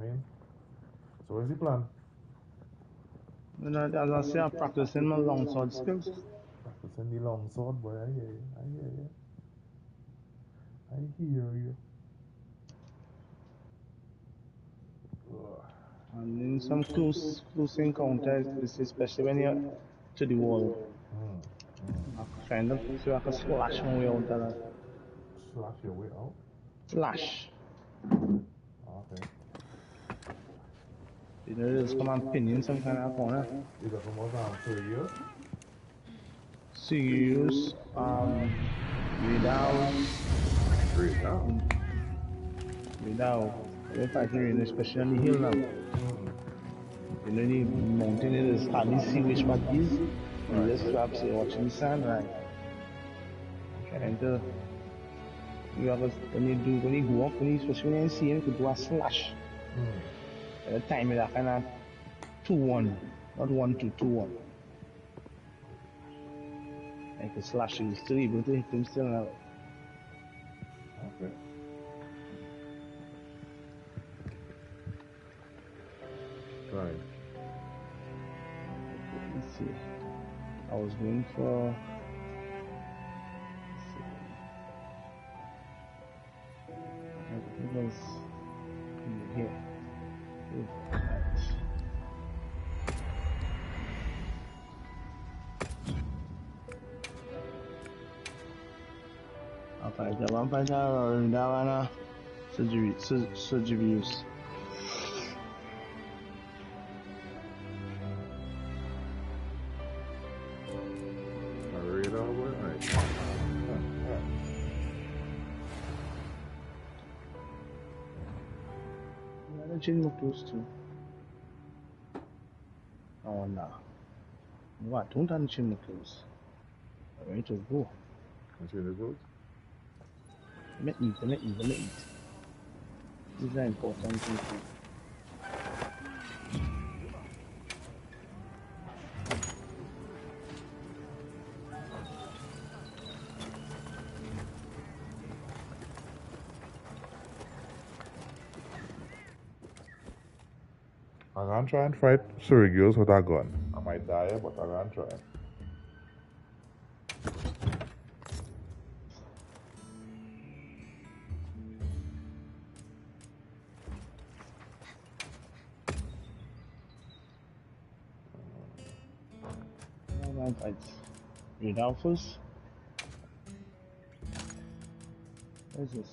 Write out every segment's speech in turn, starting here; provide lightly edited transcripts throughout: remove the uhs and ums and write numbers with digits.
mean, so what's the plan? As I say, I'm practicing my longsword skills. Practicing the long sword, boy. I hear you. I hear you. I hear you. Ugh. And in some close encounters, especially when you're to the wall, I kind of feel like I can slash my way out of that. Slash your way out. Slash. Okay. You know, just come and pin you in some kind of corner. You got some more serious? Serious, without, Straight down. without, we're fighting rain, especially on the hill now. You know, the mountain is hardly see which part is. You just drop, say, watching the sunrise. Trying to, you have a, when you go up, especially when you see him, you could do a slash. At the time, it's kind of 2-1, not 1-2, 2-1. Like a slash, you're still able to hit him still now. Okay. Right. Let's see. I was going for. It was here. Right. One fighter or Dawana surgery. Chin close to. Oh no. What? Don't touch chin close. Ready to go. Continue to go. Let me eat. This is important thing. I'm gonna try and fight Surigos with a gun. I might die, but I'm gonna try. Read out first. What is this?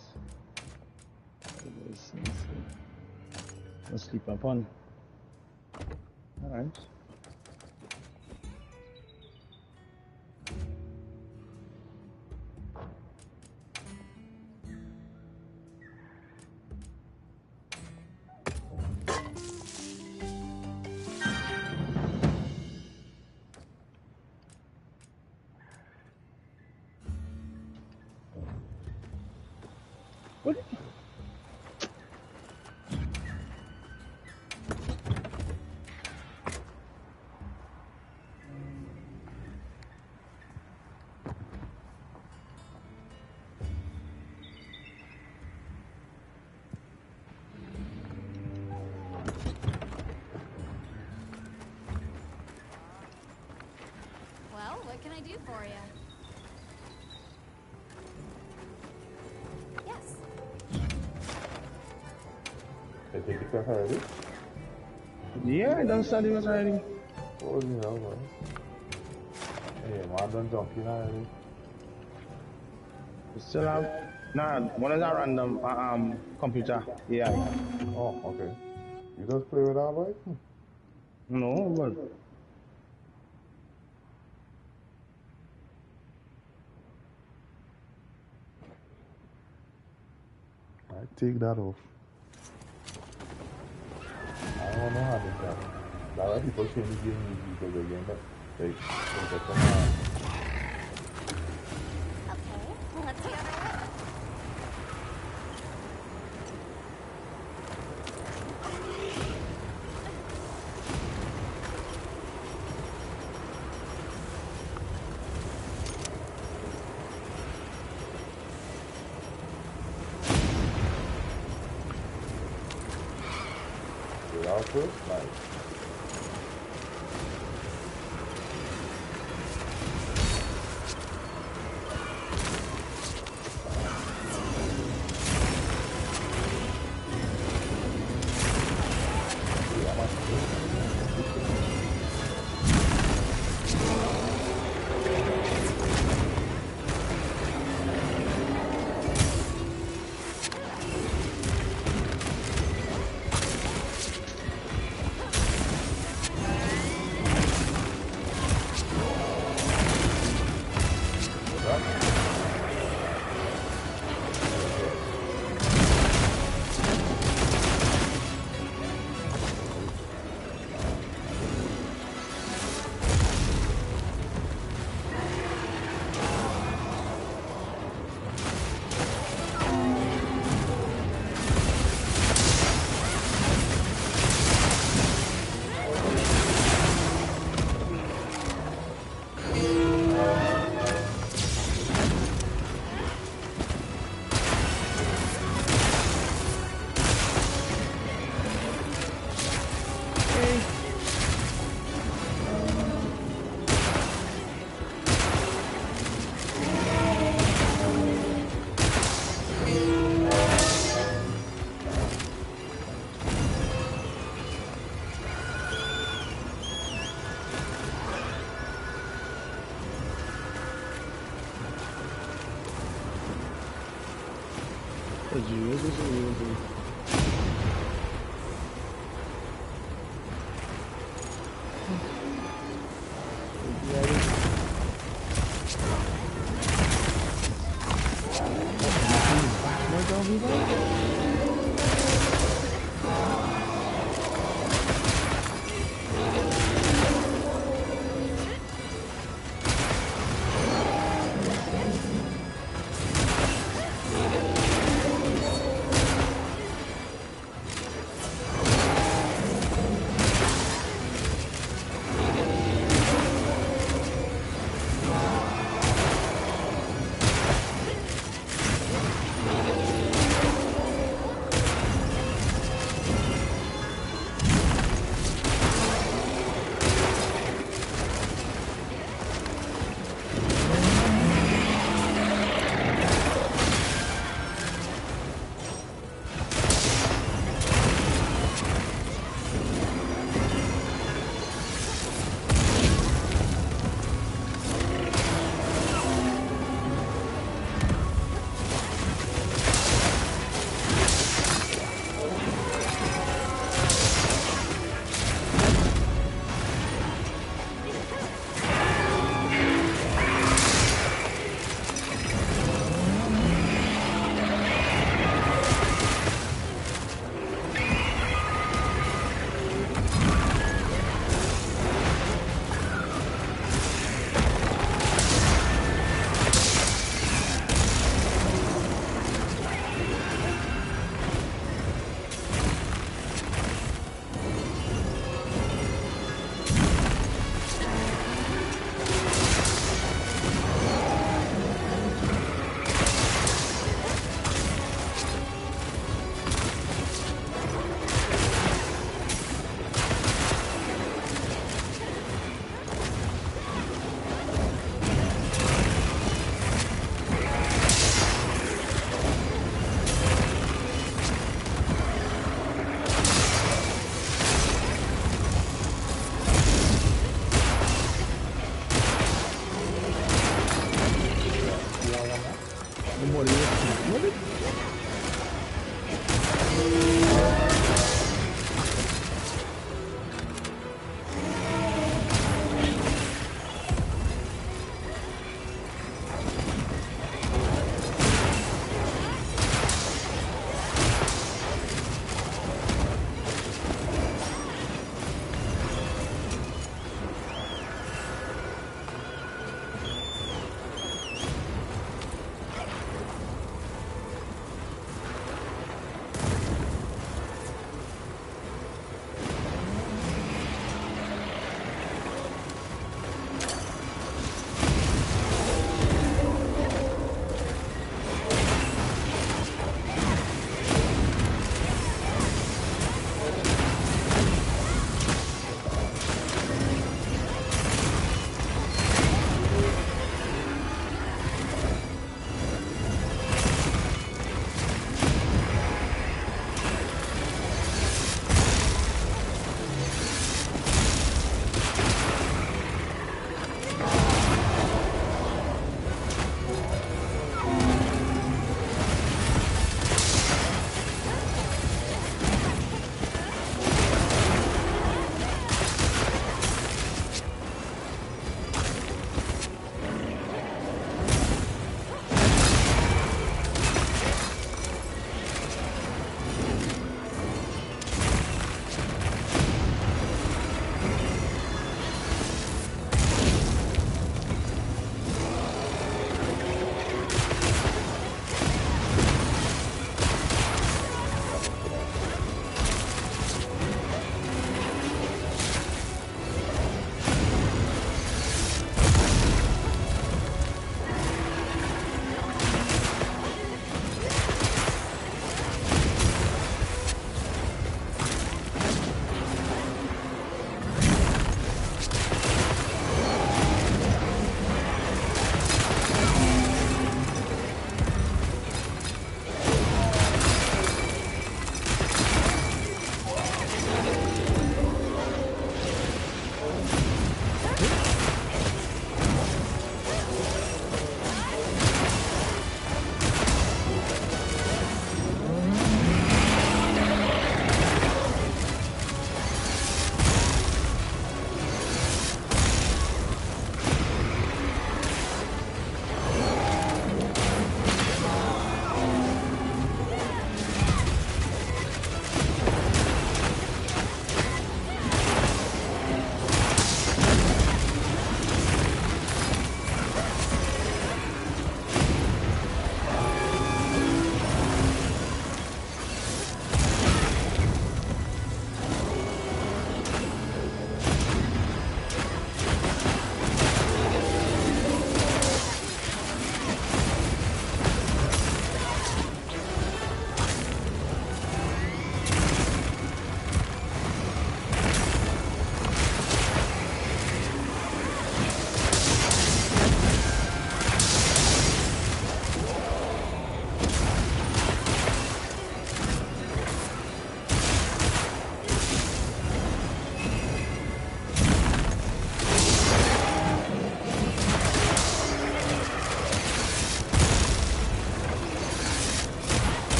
Let's sleep upon. Alright. What? Well, what can I do for you? Yes. I take it back already? Yeah, I done study was already. Oh, you know, man. Hey, man, done jumping already. We still have. Nah, one is a random computer. Yeah. Oh, okay. You just play with that, boy? No, but. I take that off. I don't know how to do that. A lot of people change the game because they get that. They come on. Okay, let's see how they work. Good output, nice.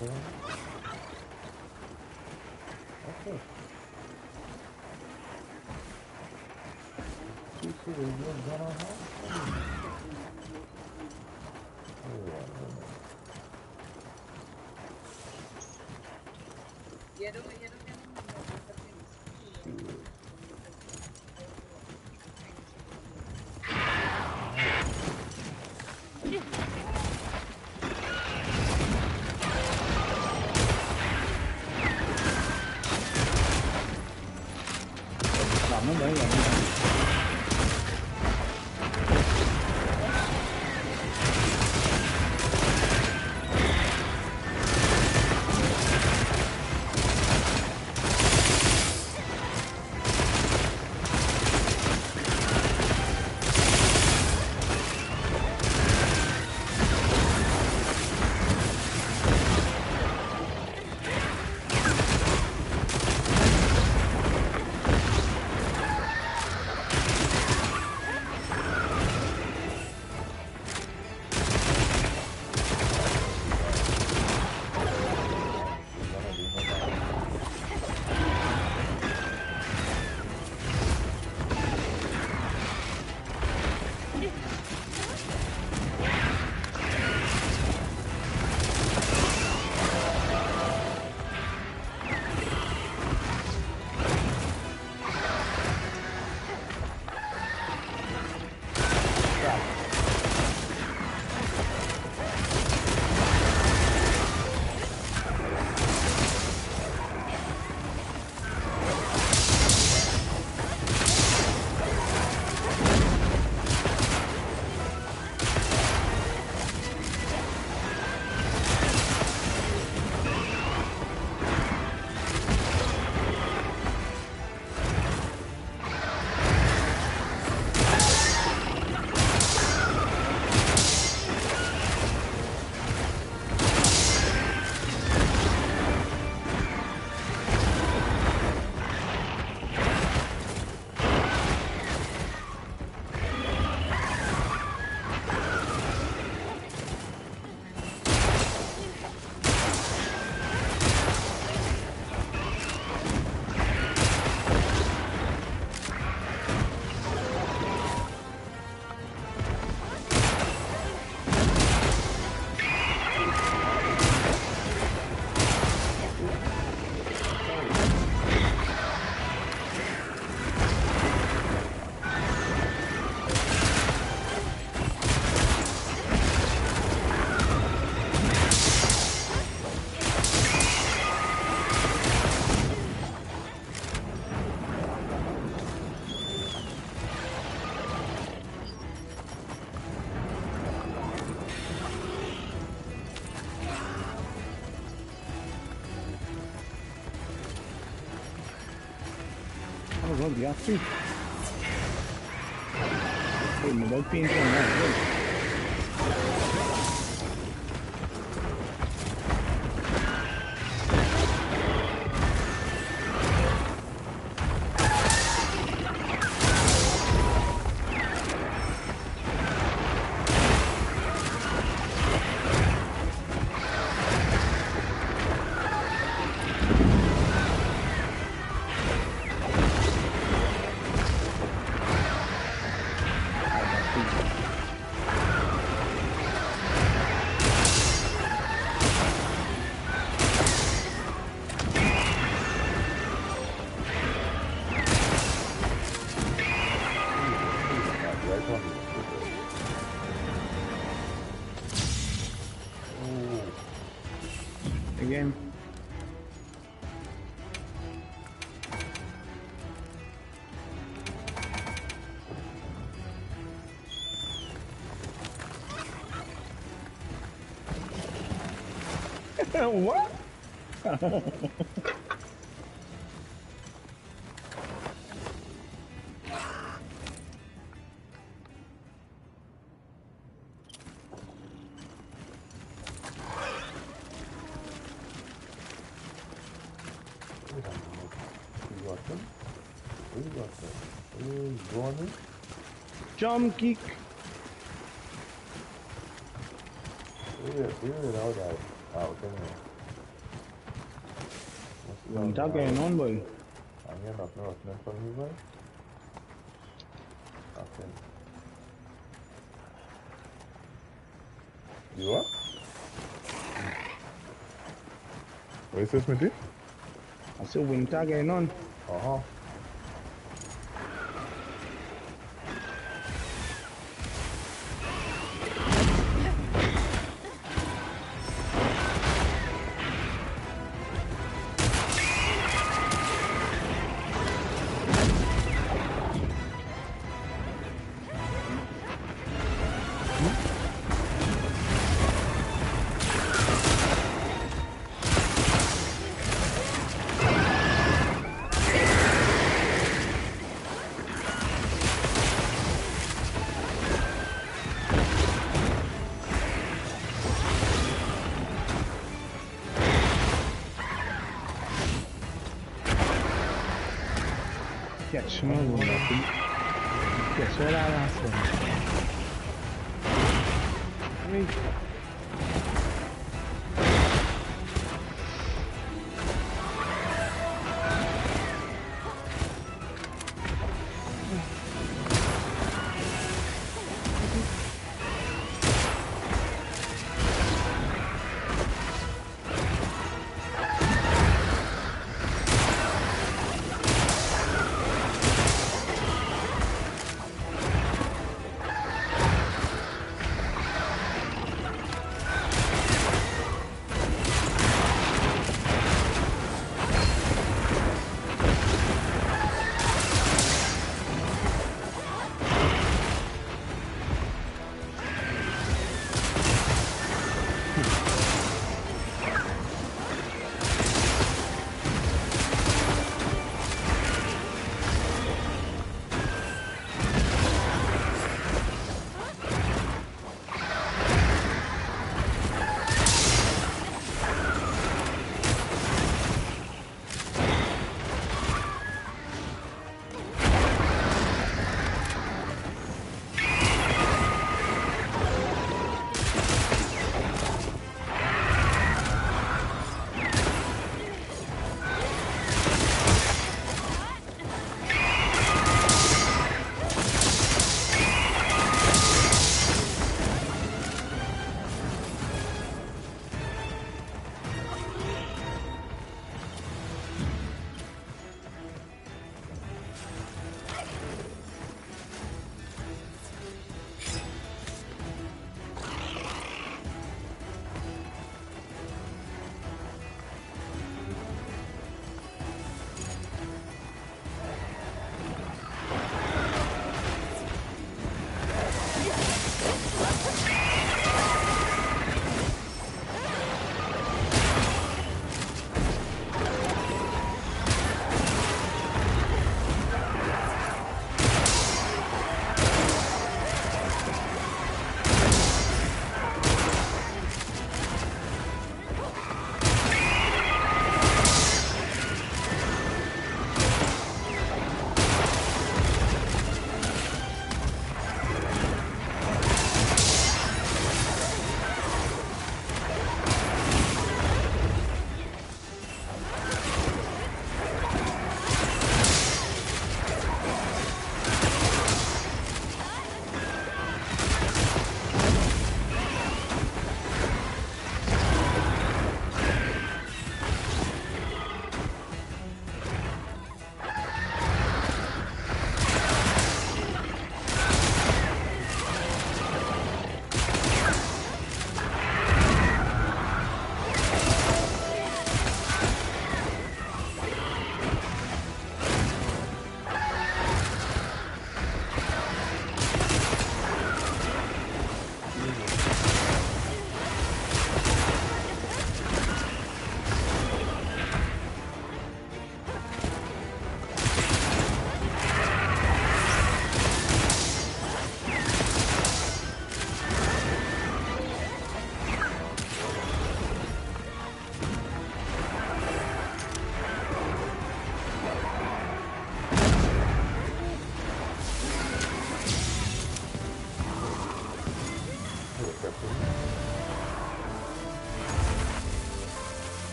Okay. You see the gun on her? Lắm đấy là vamos ligar aqui. Pô, não vai pintar não, again. What? Jump kick. Weird all that out, didn't it? Winter going on, boy. And you're nothing in front of me, boy? Nothing. You what? What is this, Smithy? I said winter going on. Uh-huh. Catch me, boy. Catch me that last one.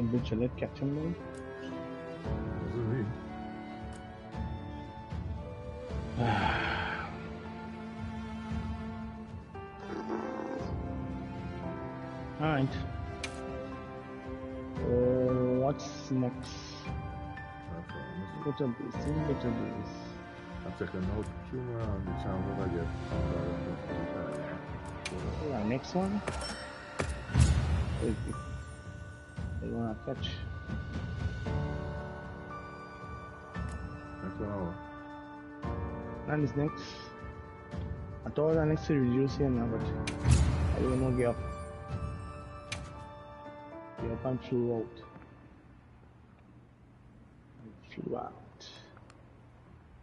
Eventually catch him though. What do you mean? Alright. What's next? What of this? What of this? I'm checking out Chuma and the channel I get. Yeah, next one. They wanna catch. Next 1 hour. And is next. I thought I next to reduce here now, but I don't know get up. Get up and flew out. Flew out.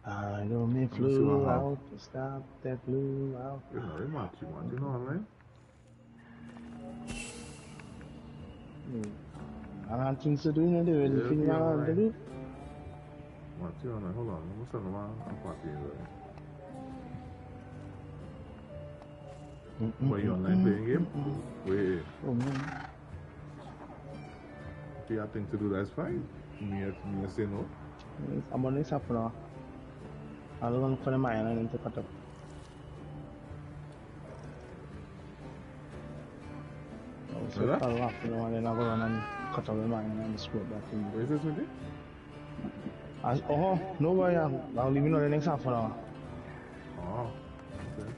I know me flew out. Stop that flew out. You know, you know online? I have things to do, you know, they really figure out what to do. Matthew online, hold on, I'm sending my party in. Were you online playing game? Wait. Oh man. If you have things to do, that's fine. Me say no. I'm on this half an hour. I'll run for the mine and then to cut up. So What? I'll half an hour and then I'll go run and cut up the mine and screw back in. Where is this with you? Oh, no worry, I'll leave you on the next half an hour. Oh, okay.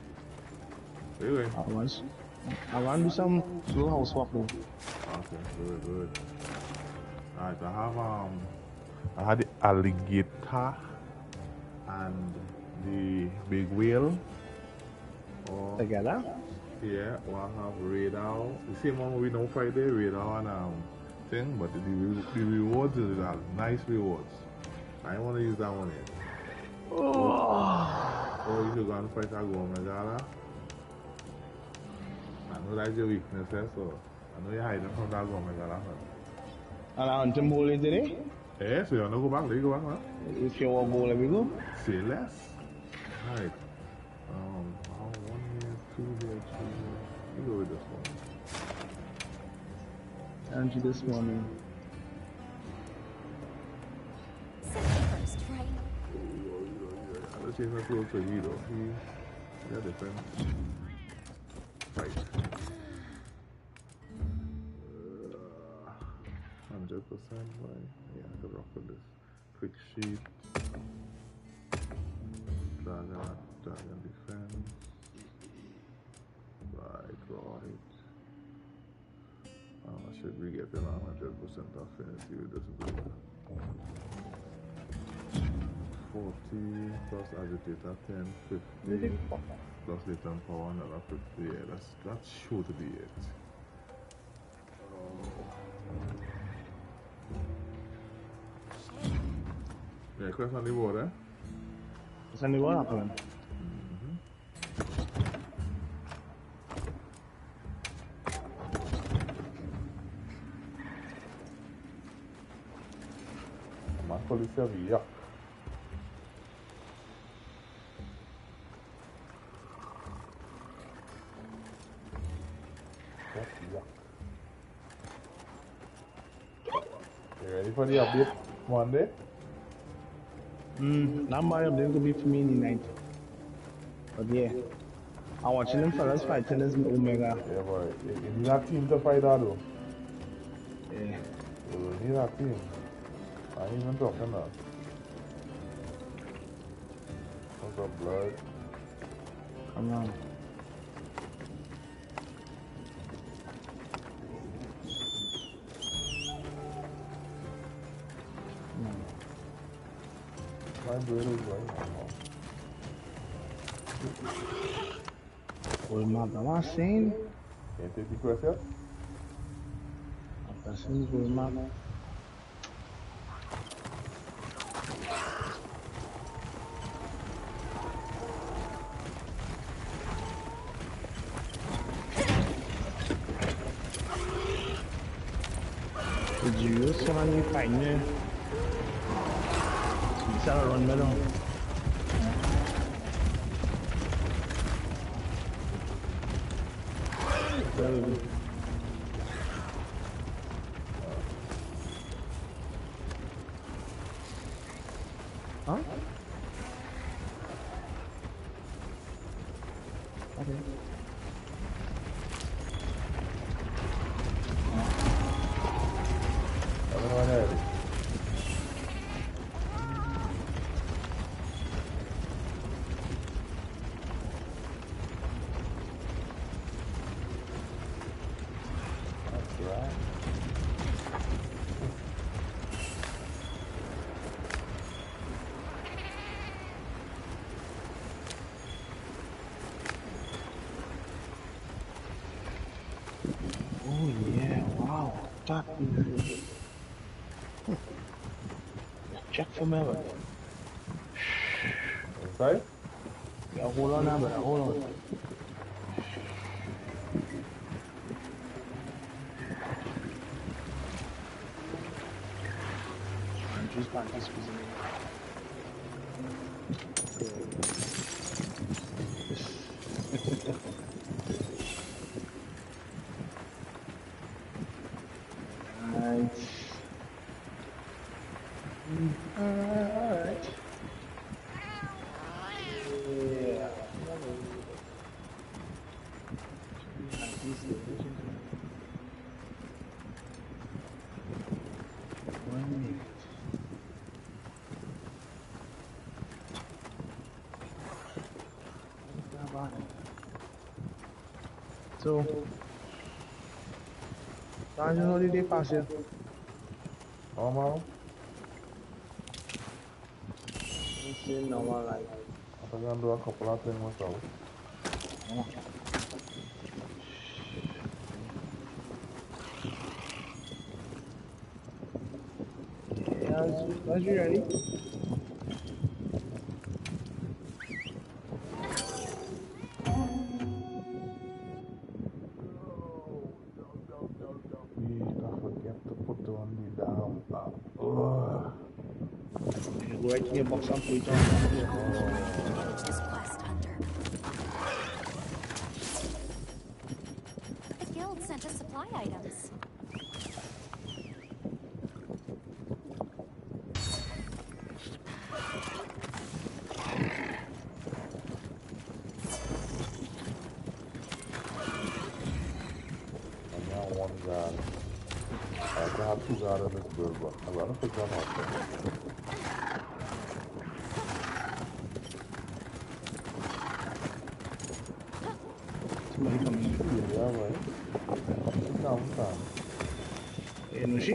Anyway. I want to do some slow house walk though. Okay, good. Alright, I had the alligator and the big whale. Together? Yeah, we'll have radar. The same one we know Friday, radar and thing, but the rewards is nice rewards. I want to use that one yet. Oh, you should go and fight a Gomegala. I know that's your weakness, so I know you're hiding from that Gomegala. And I want to bowl it today? Yeah, so you want to go back? Let you go back, man. If you want to bowl, let me go. Say less. Alright. 1 here, 2 here, 3 here. You go with this one. Aren't you this morning? First, right? Let's change my clothes to you though. They're different. Right. 100%. Why? Yeah, I could rock with this. Quick sheet. Dragon defense. Right. I should be getting 100% affinity with this blue. 40 plus agitator 10, 50 plus latent power another 50. Yeah, that's sure to be it. Yeah, question on the board, eh? What's on the board happening? Ma polizia via. You ready for the update Monday? Not my update to be for me in the night. But yeah. I'm watching them fellas fighting this Omega. Yeah, boy. You need a team to fight that though. Yeah. You need a team. I ain't even talking that. What's up, blood? Come on. My brain is right now. Well, my saying. Can't take the question? I'm saying, well, my. Did you use someone you find there? You saw run middle. Oh yeah, wow. That is check for me, brother. Right? Yeah, hold on now, brother. Hold on. Just back this Alright. Alright. Yeah. So, how's your holiday pass here? Normal? It's still normal life. I'm gonna do a couple of things myself. Yeah, how's you ready? Please don't forget to put on the damn oh. Yeah, go right in your box and put it on. Engage this quest hunter. The guild sent us supply items. And now one guard. I can have two guards in this build, but I'm gonna pick them up. Somebody coming. Yeah, right. Downtown. You know she?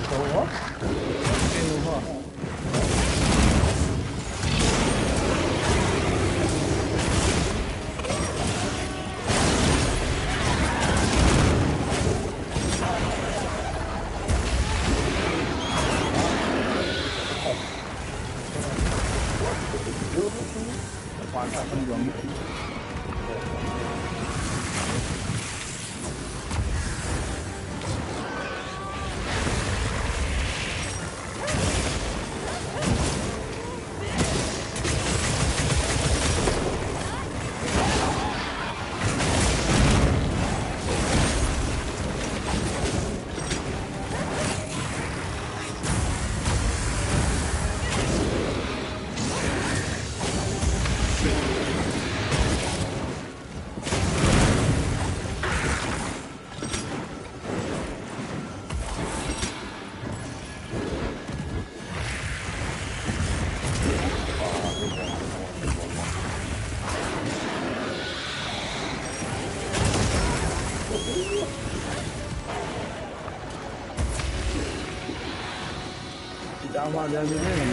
So what? You know her. One second, wrong. Down one, there's a rhythm.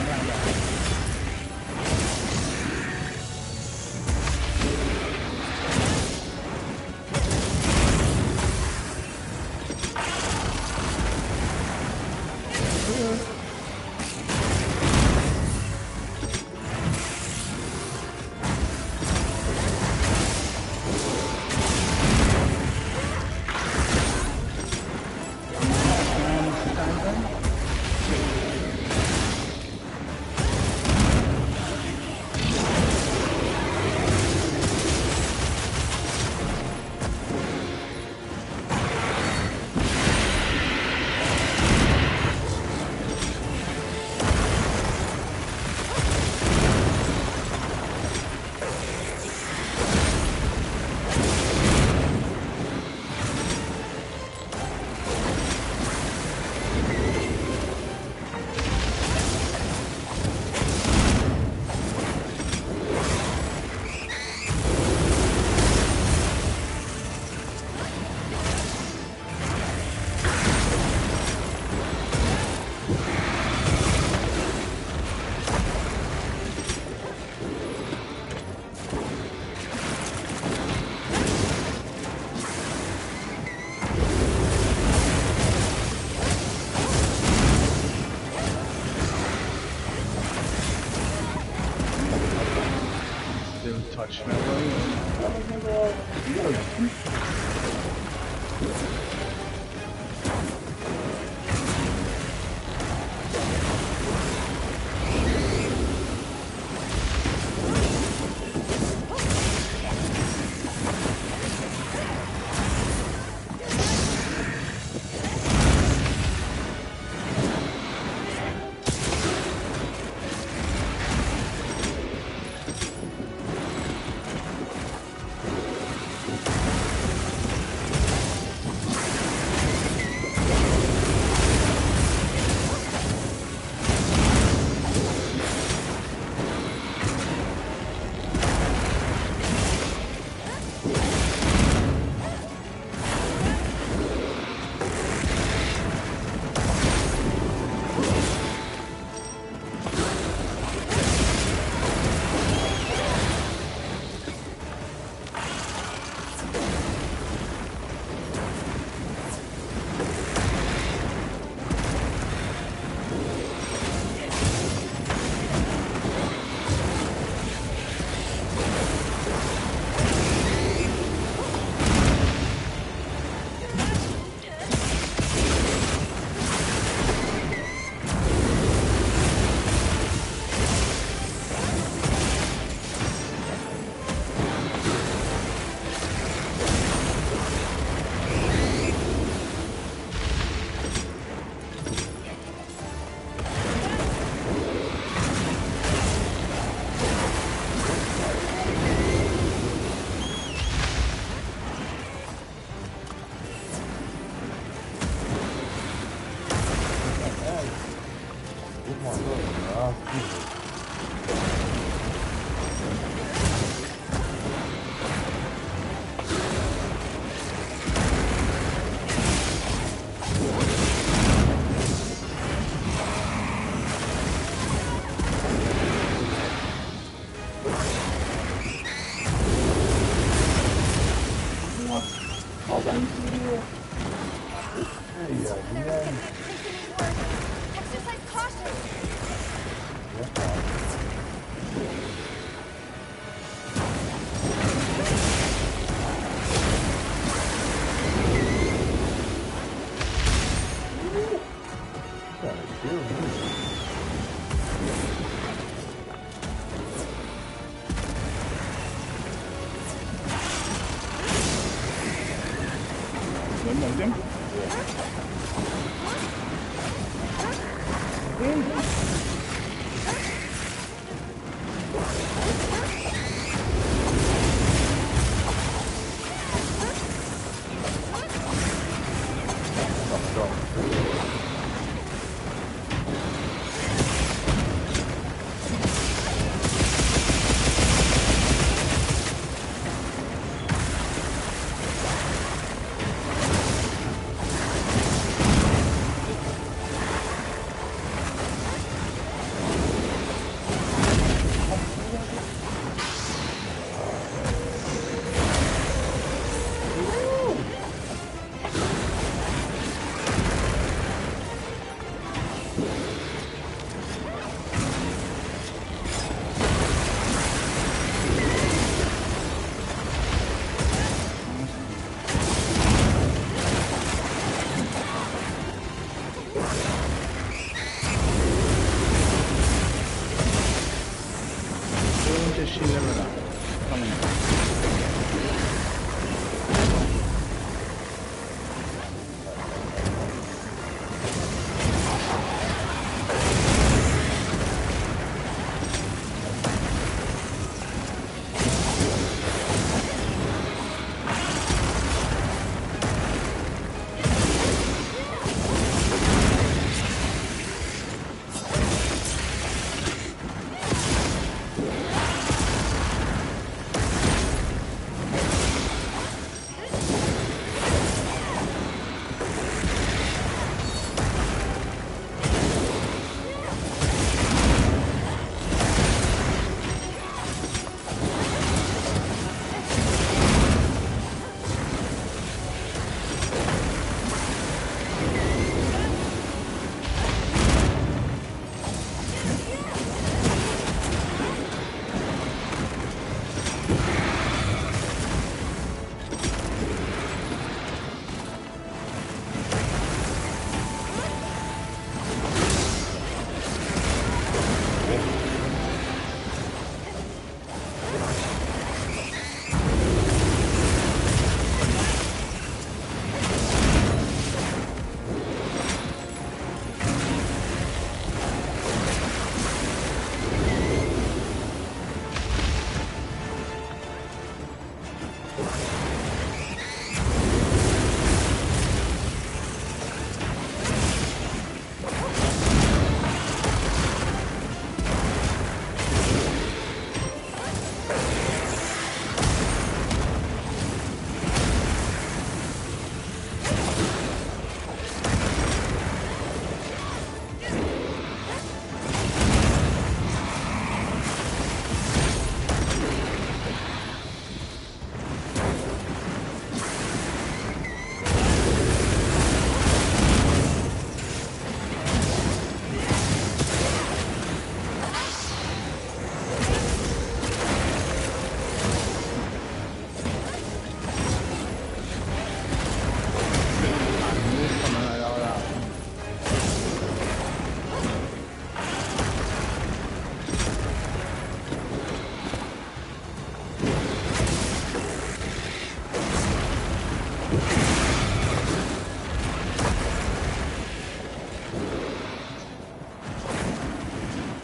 touch me. Exercise caution.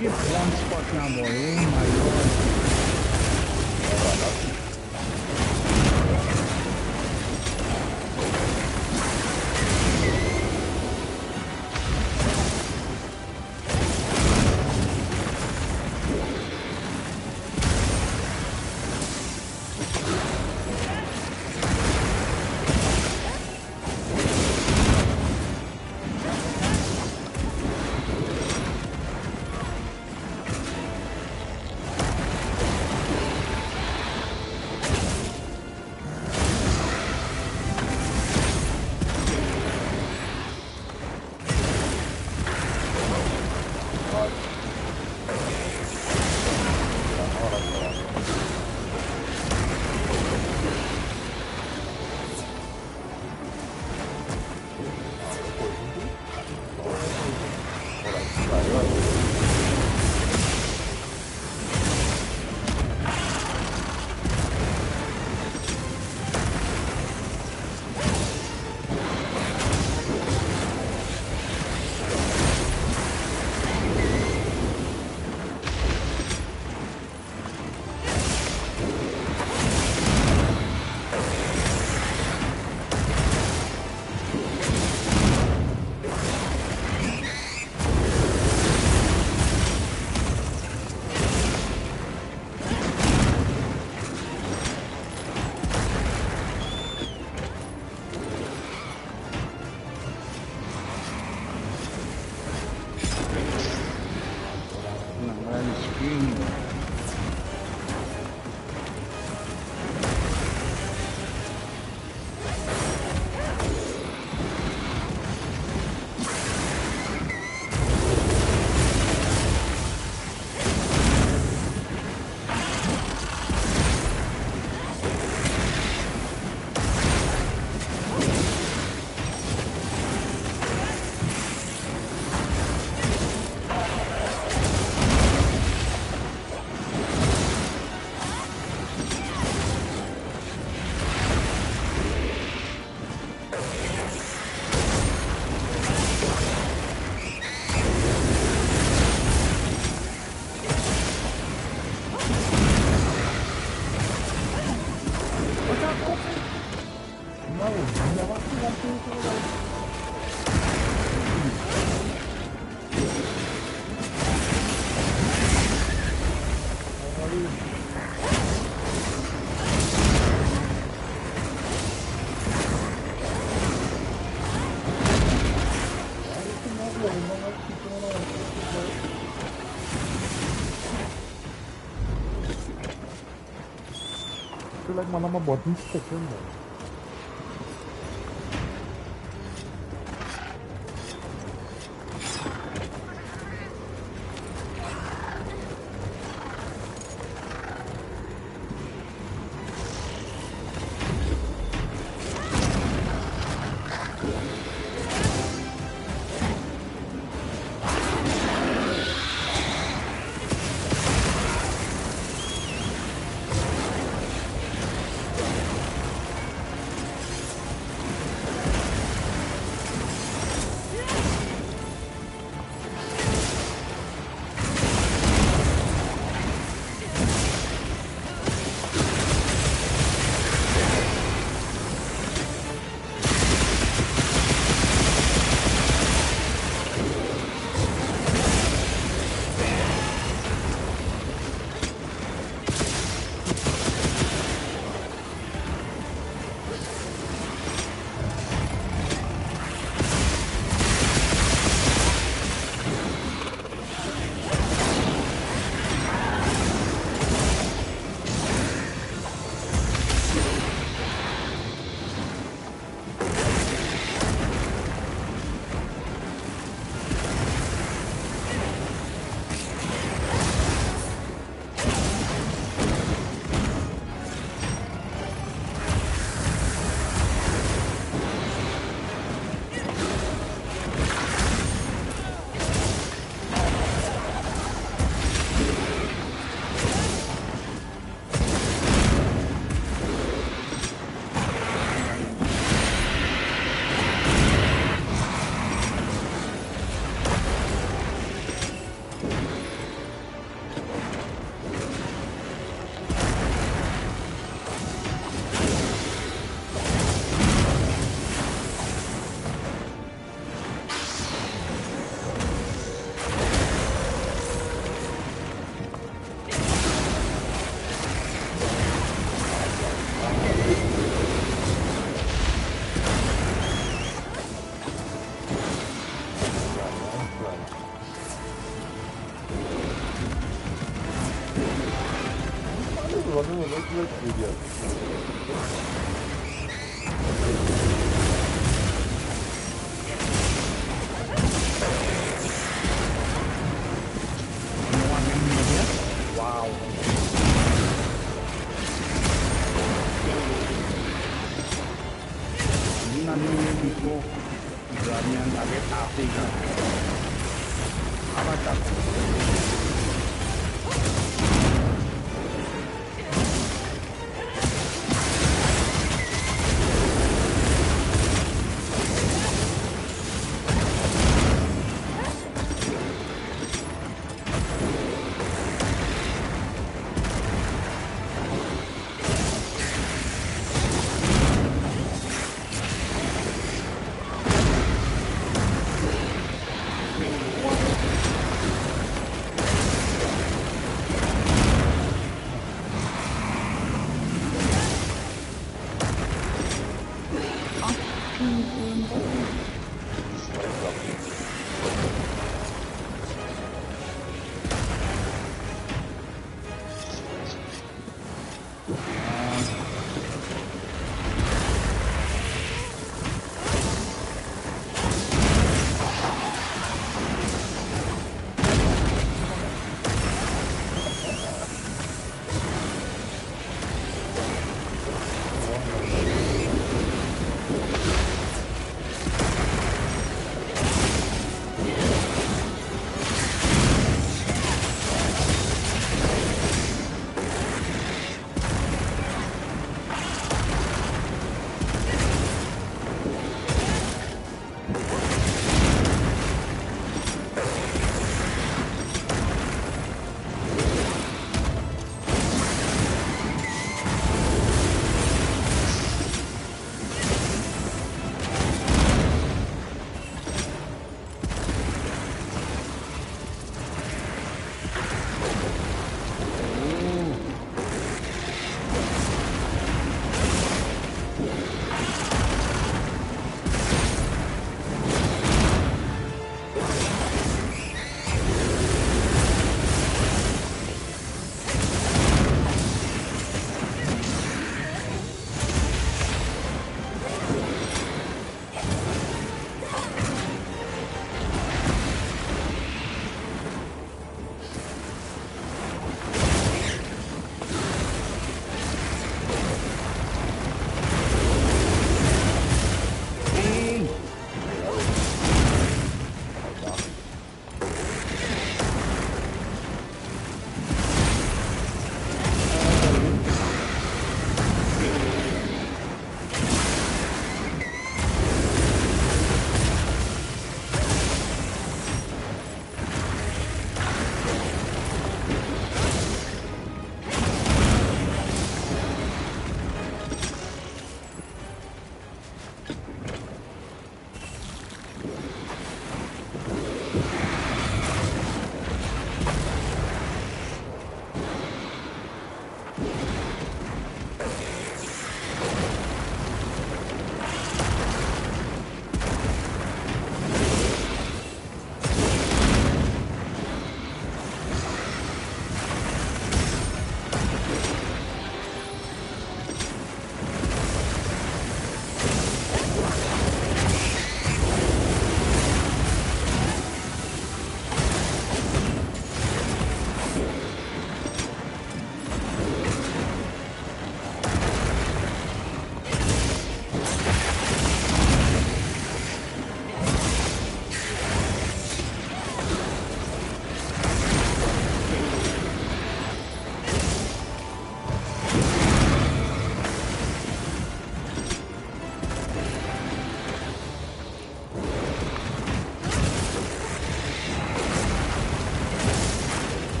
Get one spot now, boy. Oh my god. feel like man, I'm a button sticking there. wasn't it? Let's video. Wow. Ini nanti before beranian target Afrika. Apa tak?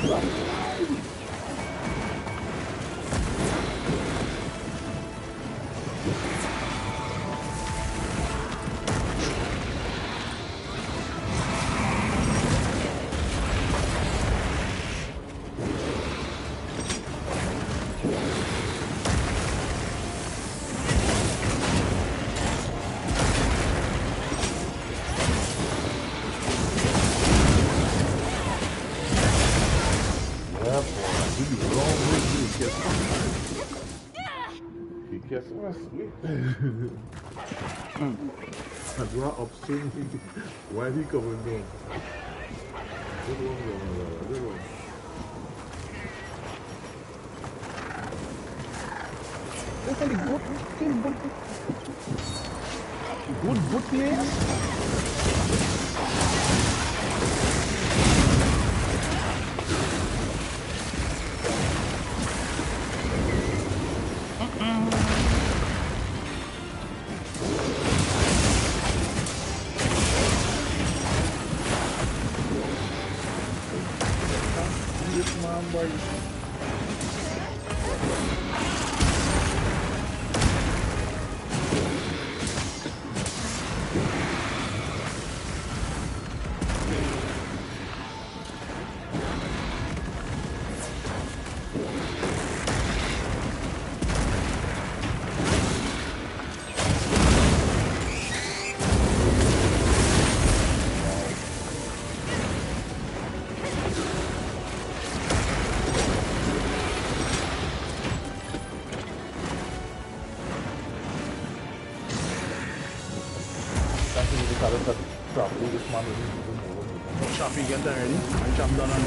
I draw upstream while he coming down. Good one, good one. Look at the good players. Choppy, get that ready. I chop down on me.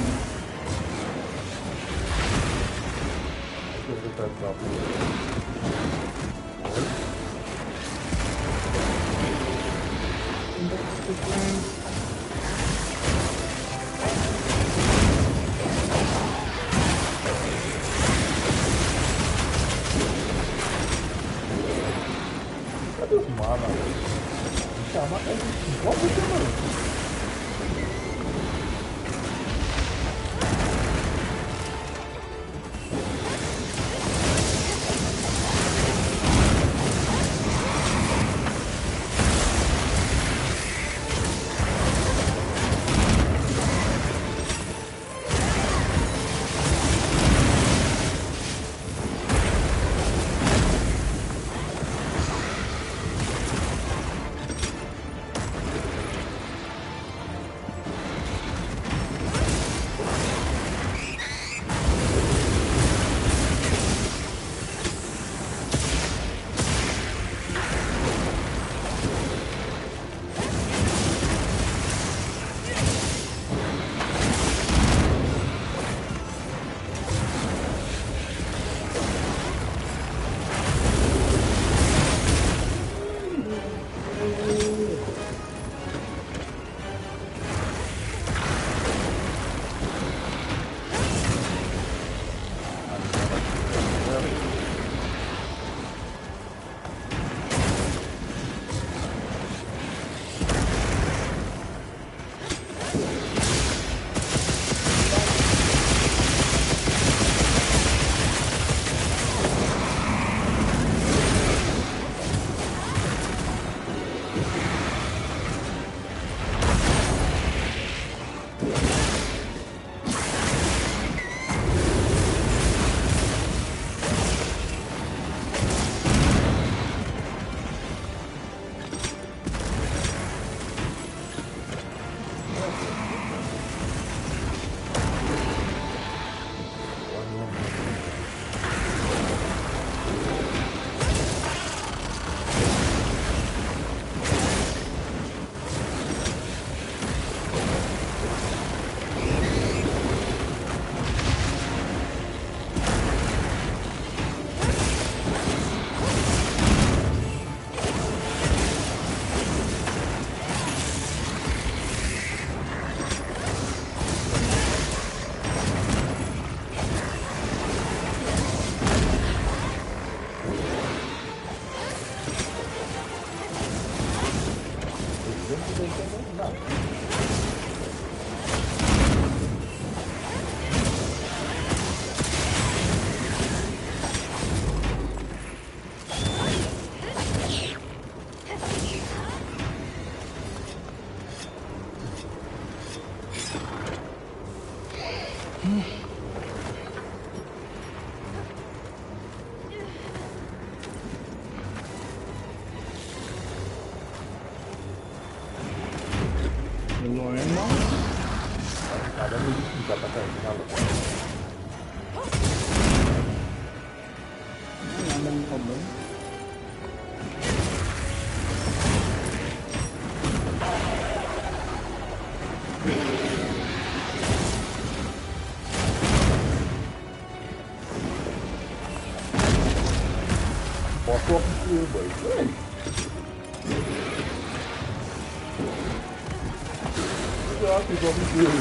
Mình ngồi em đó. Ada ni bisa pakai kalau. Mình không đúng. Foto kecil baik. Itu aku kecil.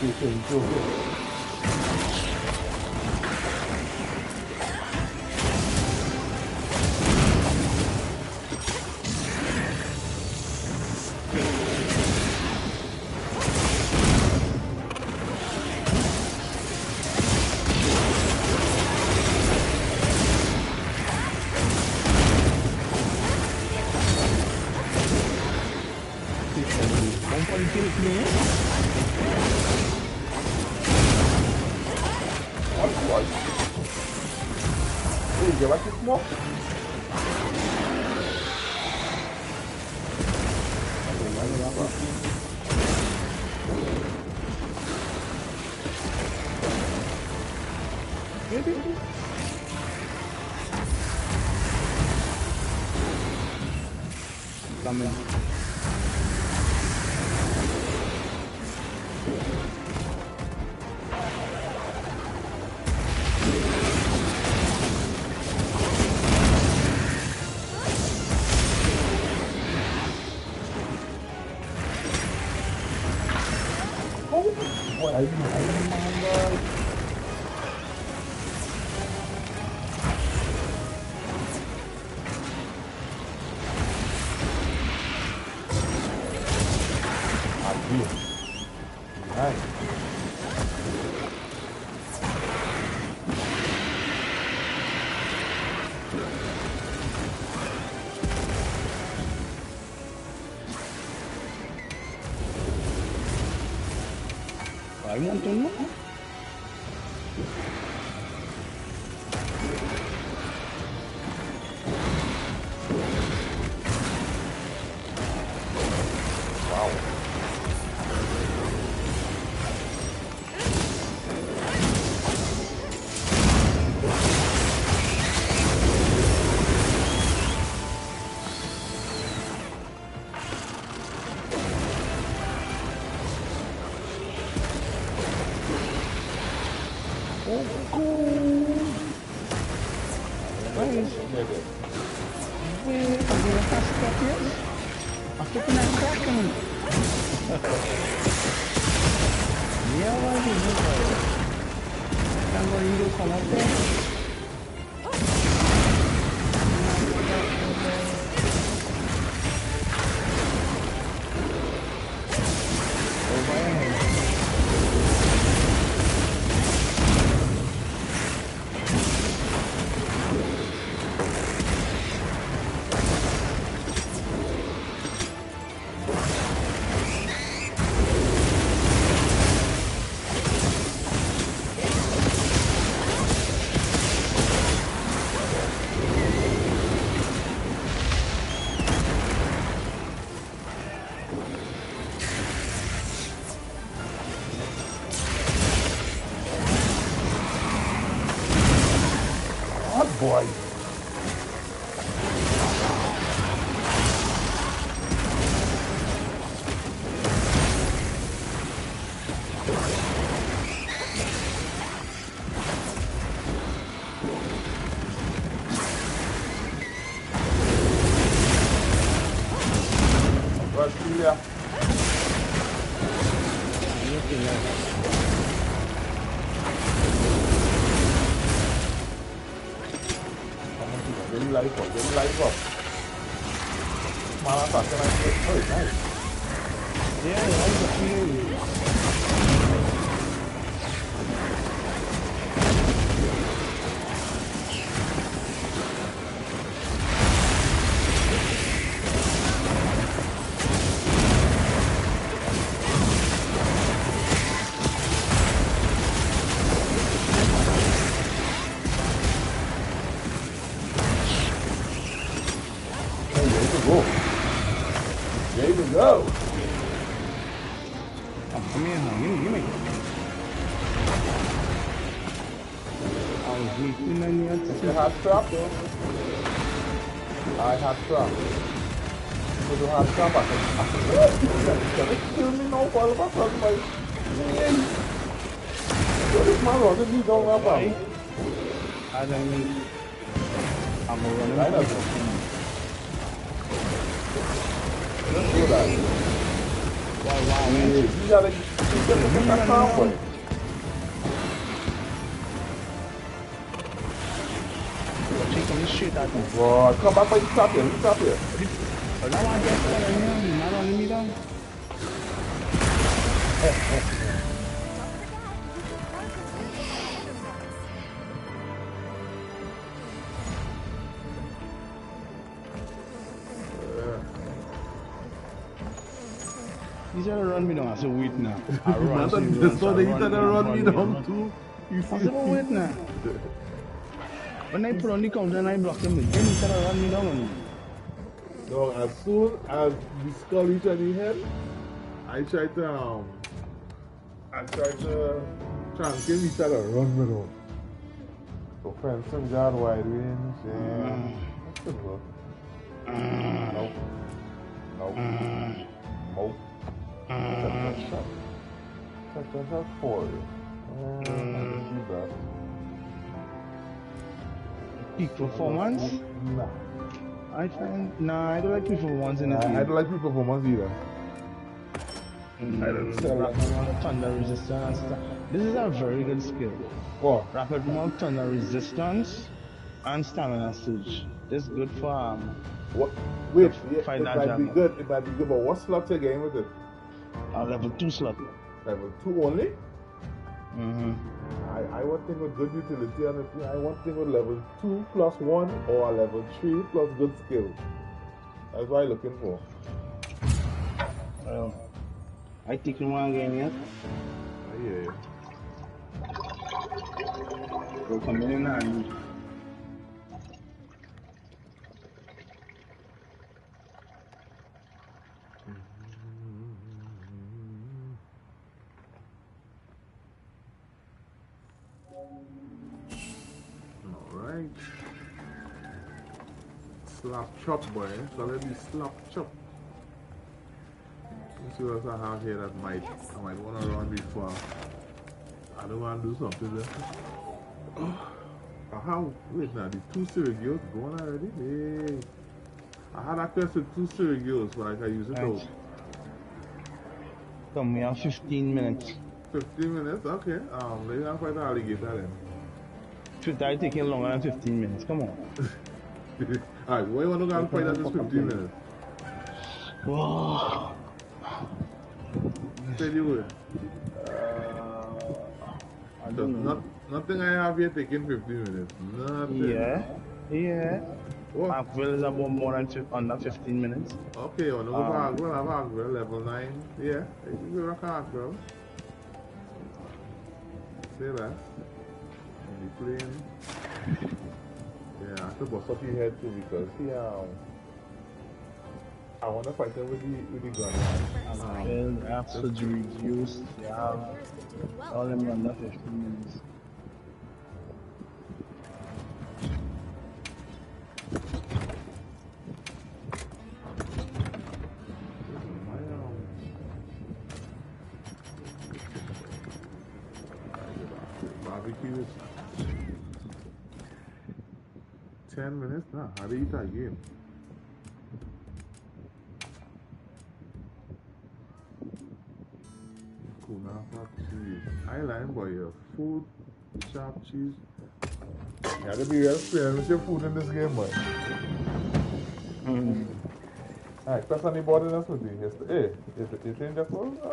Itu. Vamos para aquilo que nem é. Olha. Ei, já vai ter que morrer. Também. Aí, mano. Aqui. Ai. Aí montando. Uau. Aku kena cracken. Dia lagi ni. Tanggal hidup kalau tu. Boy. Brasília. Jadi lagi kok. Malah tak kena hit. Oh, nice. Dia lagi kecil. Whoa. There you go. Oh, come here, huh? Give me. I was waiting on you to see. You have trap though. I have trap. So you have trap. Can it kill me now for all of a sudden? Like, so this man wasn't me down that bad. I don't mean, I'm running. I know. Let's do that. Wow, You gotta get that convoy. She coming straight at me. Boy, come back by the top here. Stop here. But now I get that in here. You're not running me down. You said to run me down. I said, wait now. I run. So they said to run me down too. You see? I said, wait now. When I put on the counter and I block him, then he said to run me down. No, as soon as the skull reached the head, I tried to trunk him, he tried to run me down. So fence him guard wide range, yeah. That's good work. Nope. Nope. That's a shot for you. I can see that. Peak performance? Nah. I don't like peak performance in this game. I don't like peak performance either. I don't sell that. Thunder resistance. This is a very good skill. What? Rapid mount, thunder resistance, and stamina surge. This is good for What? Wait, fight it that might be jungle. good. It might be good, but what slot you getting with it? Level 2 slot. Level 2 only? Mm-hmm. I want thing with good utility on it. I want thing with level 2 plus 1 or level 3 plus good skill. That's what I'm looking for. I think you want again yet? I hear you. Go come in and Alright. Slap chop, boy. So let me slap chop. Let's see what else I have here that I might want to run before. I don't want to do something there. Wait now, these 2 Syracuse going already? Hey. I had access to 2 Syracuse, but I can use it out. come, we have 15 minutes. 15 minutes? Okay. Maybe I'll fight the alligator then. Should I take longer than 15 minutes? Come on. Alright, why you want to go and fight at this 15 minutes? Whoa. Tell you what. I don't know. Nothing I have here taking 15 minutes. Nothing. Yeah. What? Axyun is about more than under 15 minutes. Okay, on the Axyun, I have Axyun, level 9. Yeah, you can go back Axyun. Say that. On the plane. Yeah, I have to bust up your head too because I want to fight them with the gun. Axyun, after reduced, they have all them under 15 minutes. Barbecue is 10 minutes now. How do you eat that game? Cool, now cheese. I like boy, your food, sharp cheese. You gotta be real experienced with your food in this game, boy. Alright, press on the board and that's what it is. Hey, it's in the food? I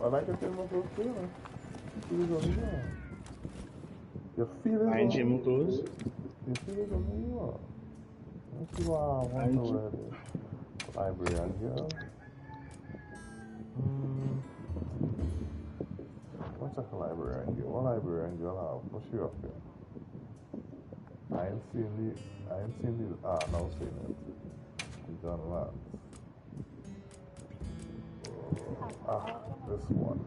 like it in my food too. Your feelings I ain't gym clothes. Your feelings on who you are. Let's see what I want to wear this. Library on here. What's that library on here? What library on here I'll have? What's your up here? I ain't seen the, now seeing it. gun lock. This one.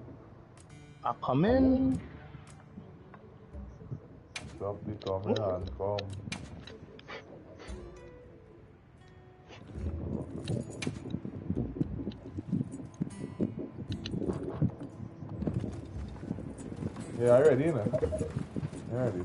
I come in. Drop the come in and come. Yeah, I ready, you ready? Ready?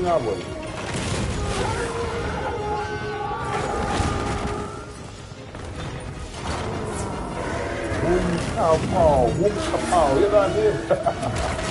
Now, boy. Whoop, kapow, you know what I mean?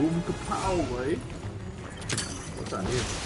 Boom kapow, boy. What's that name?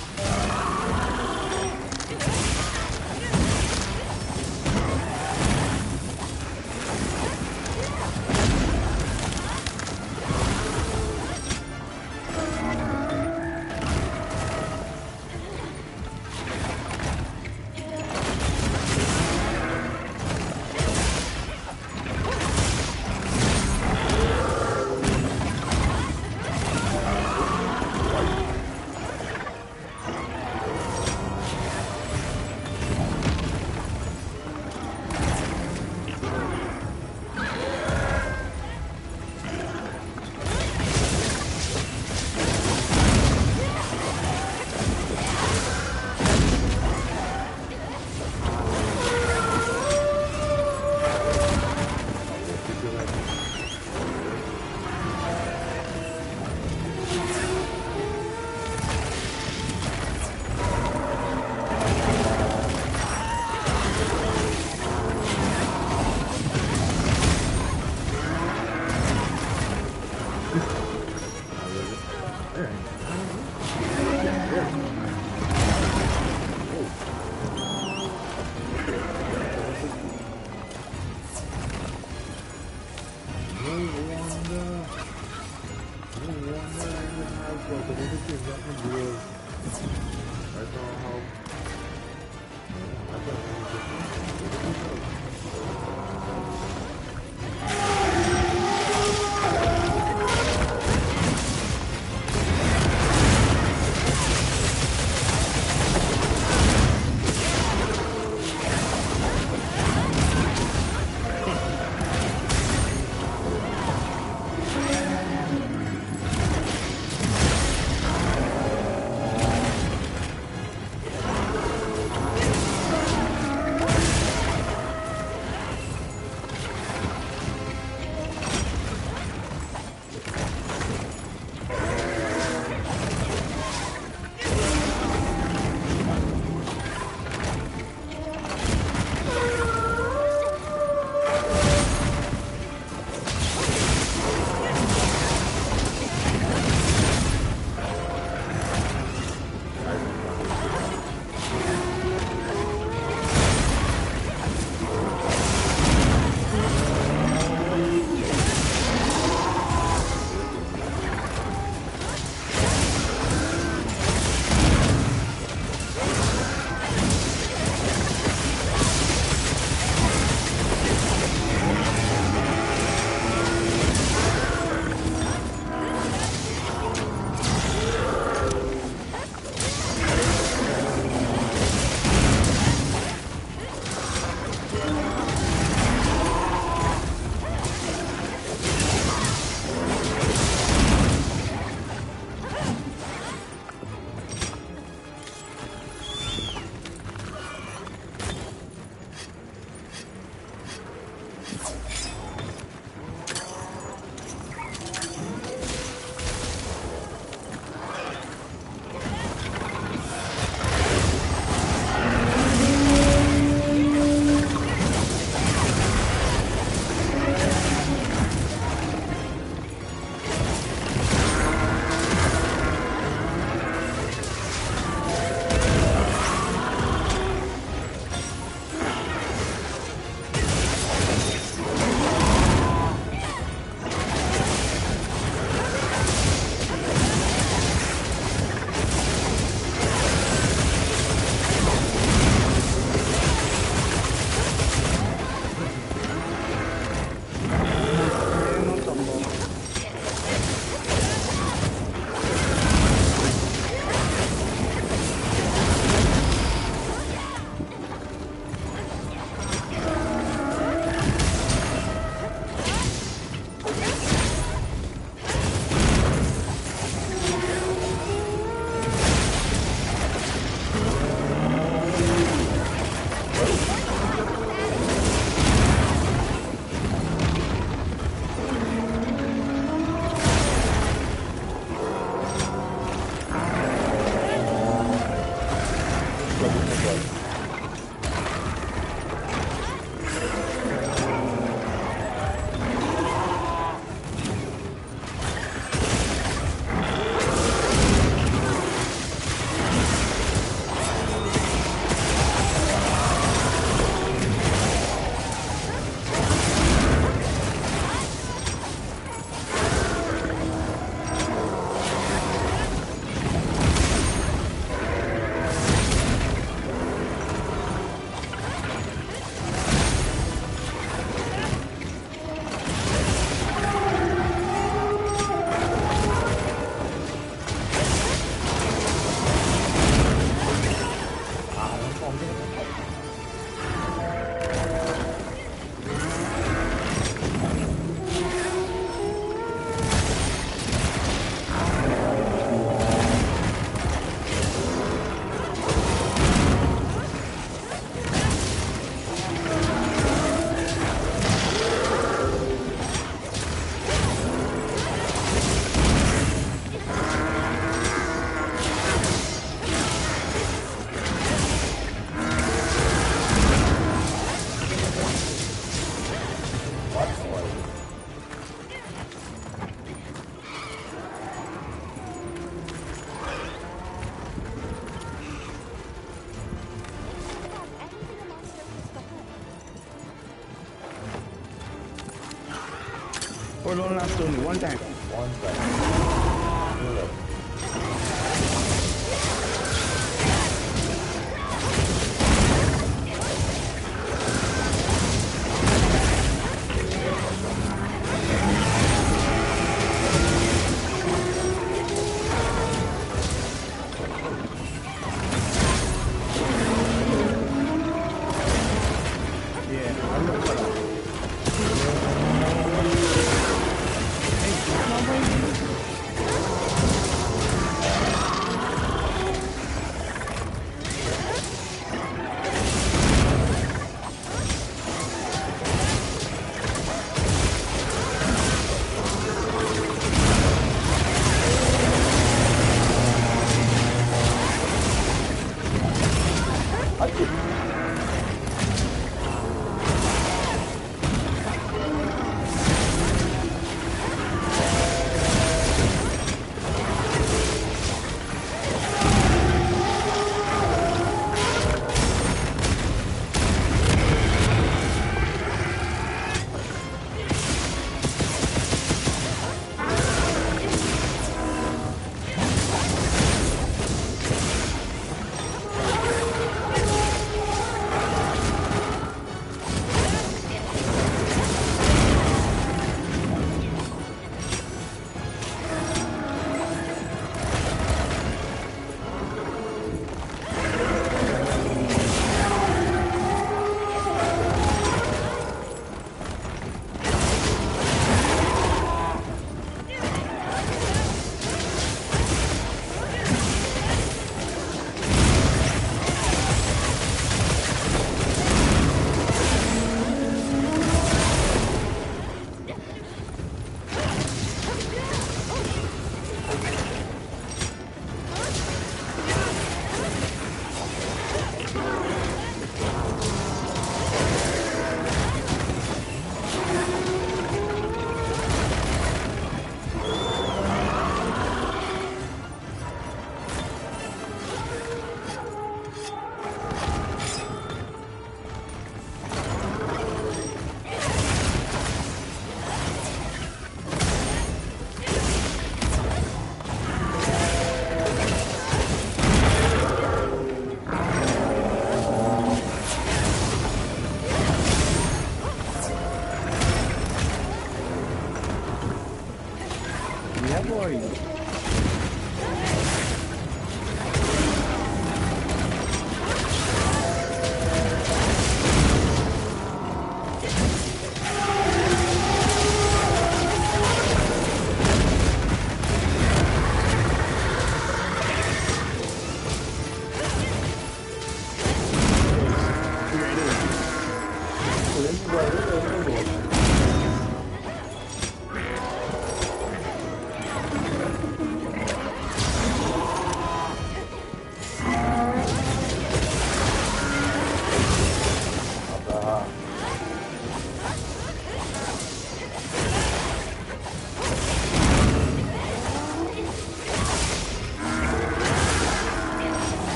Hold on, last only one time. One time.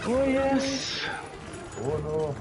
Oh yes. Oh no.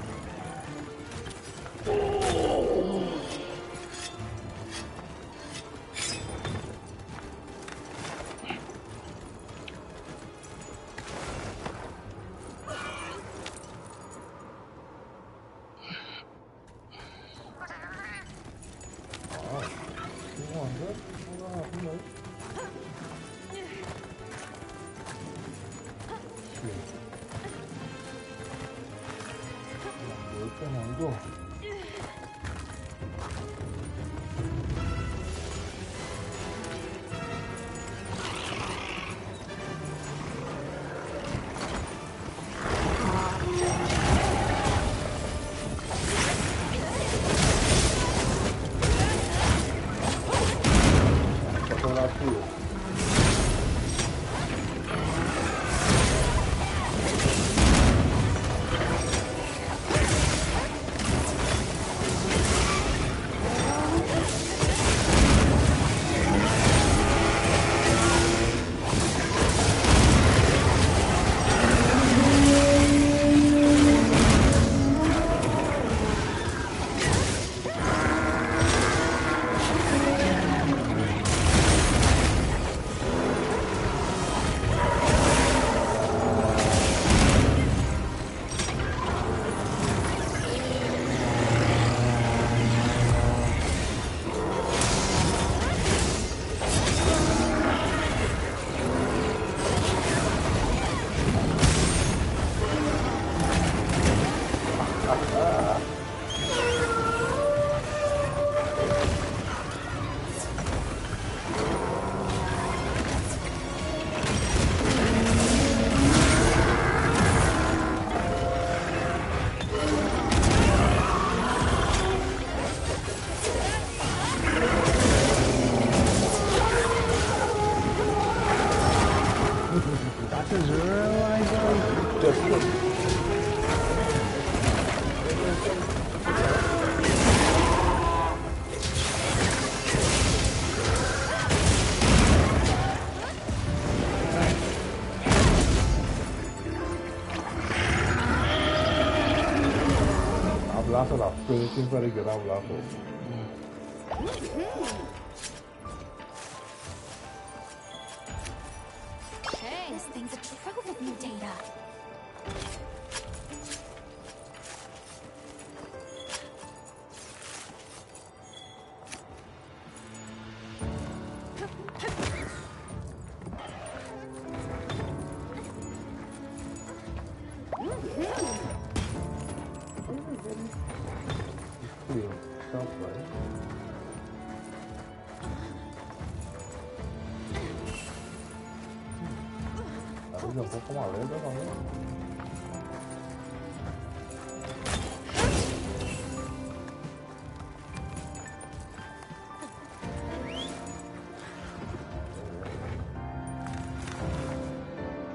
glass of that finishing for the get that black hole. Hey, this thing's a trove of new data. Un poco más lento también.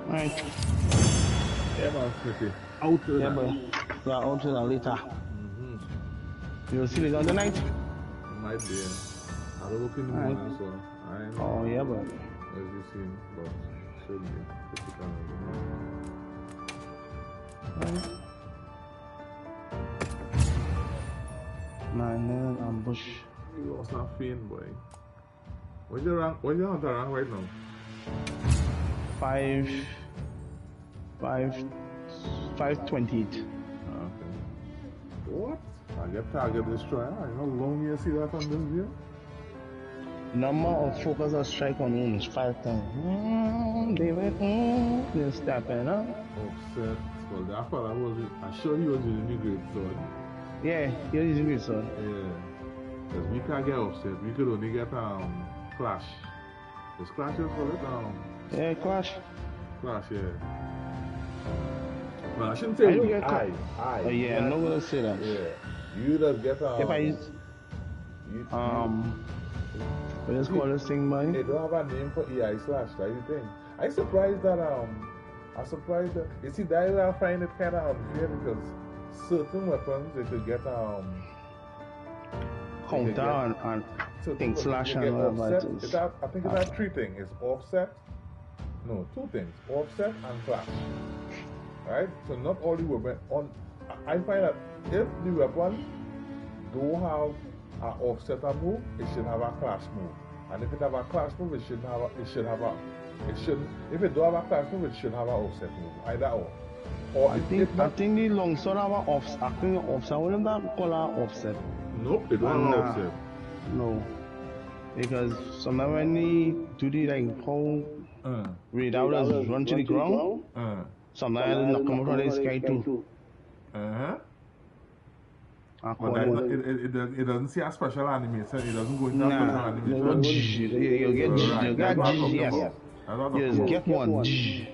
Right. Yeah, man, Smithy. Out to Yeah, that. but yeah, out to that later. You'll see it on the night? Might be. I'll look in the Alright. morning, so I ain't Oh, yeah, but as you seen, but should be. If you can, right. Man, ambush. you lost that fiend, boy. What's your rank? What's your hunter rank right now? 528. Okay. What? I get target destroyer. You know how long you see that on this view? Number of focus or strike on wounds 5 times. They're stepping, huh? Offset. Well, that fella was. I sure he was using the great sword. Yeah, you're using it, son. Yeah. Because we can't get offset. We could only get clash. Is clash is for it? Yeah, Clash. Clash, yeah. Well, I shouldn't say I don't we. get I. Oh, yeah, I'm not gonna say that. Yeah. You just get If I use, what is called this thing, man? They don't have a name for EI slash, right? You think? I'm surprised that you see that I find it kind of unfair because certain weapons they could get Counter and thing slash and whatever it is. I think it has 3 things. It's offset. No, 2 things. Offset and clash. Right? So not all the weapon I find that if the weapon don't have an offset move, it should have a clash move. And if it have a clash move, if it don't have a clash move, it should have an offset move. Either or. I think the longsword have an offset. I think offset. What is that called an offset? Nope, it don't have an offset. No. Because sometimes when they do the like how radars run to the ground, sometimes they knock them out of the sky too. But it doesn't see a special animation. It doesn't go into a special animation. No, you'll get G, yes. You just get one G.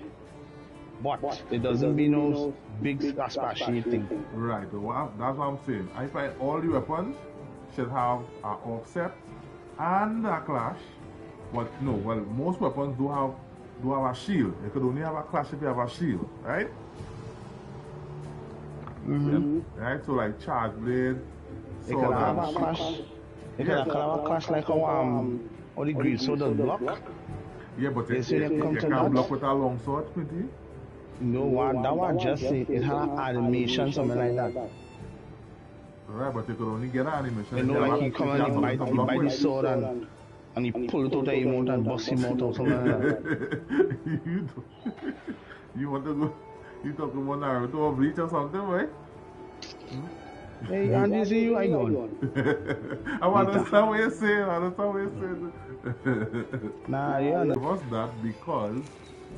But it doesn't be no big splashy thing. Right, well, that's what I'm saying. I find all the weapons should have an offset and a clash. But no, well, most weapons do have a shield. You could only have a clash if you have a shield, right? Right, so like charge blade, It could have a clash. It could have a clash like how the green soldiers block. Yeah, but You see them come to can't that? block with a long sword, Smitty. No, that one just say it had an animation, something like that. Right, but you could only get an animation. You know, like he come and he bite the sword with. and he pull it out of him out and bust him out or something like that. You want to go? You talking about Naruto or Bleach or something, right? Hey, and you see you, I gone. I understand what you're saying. Nah, yeah. It was that because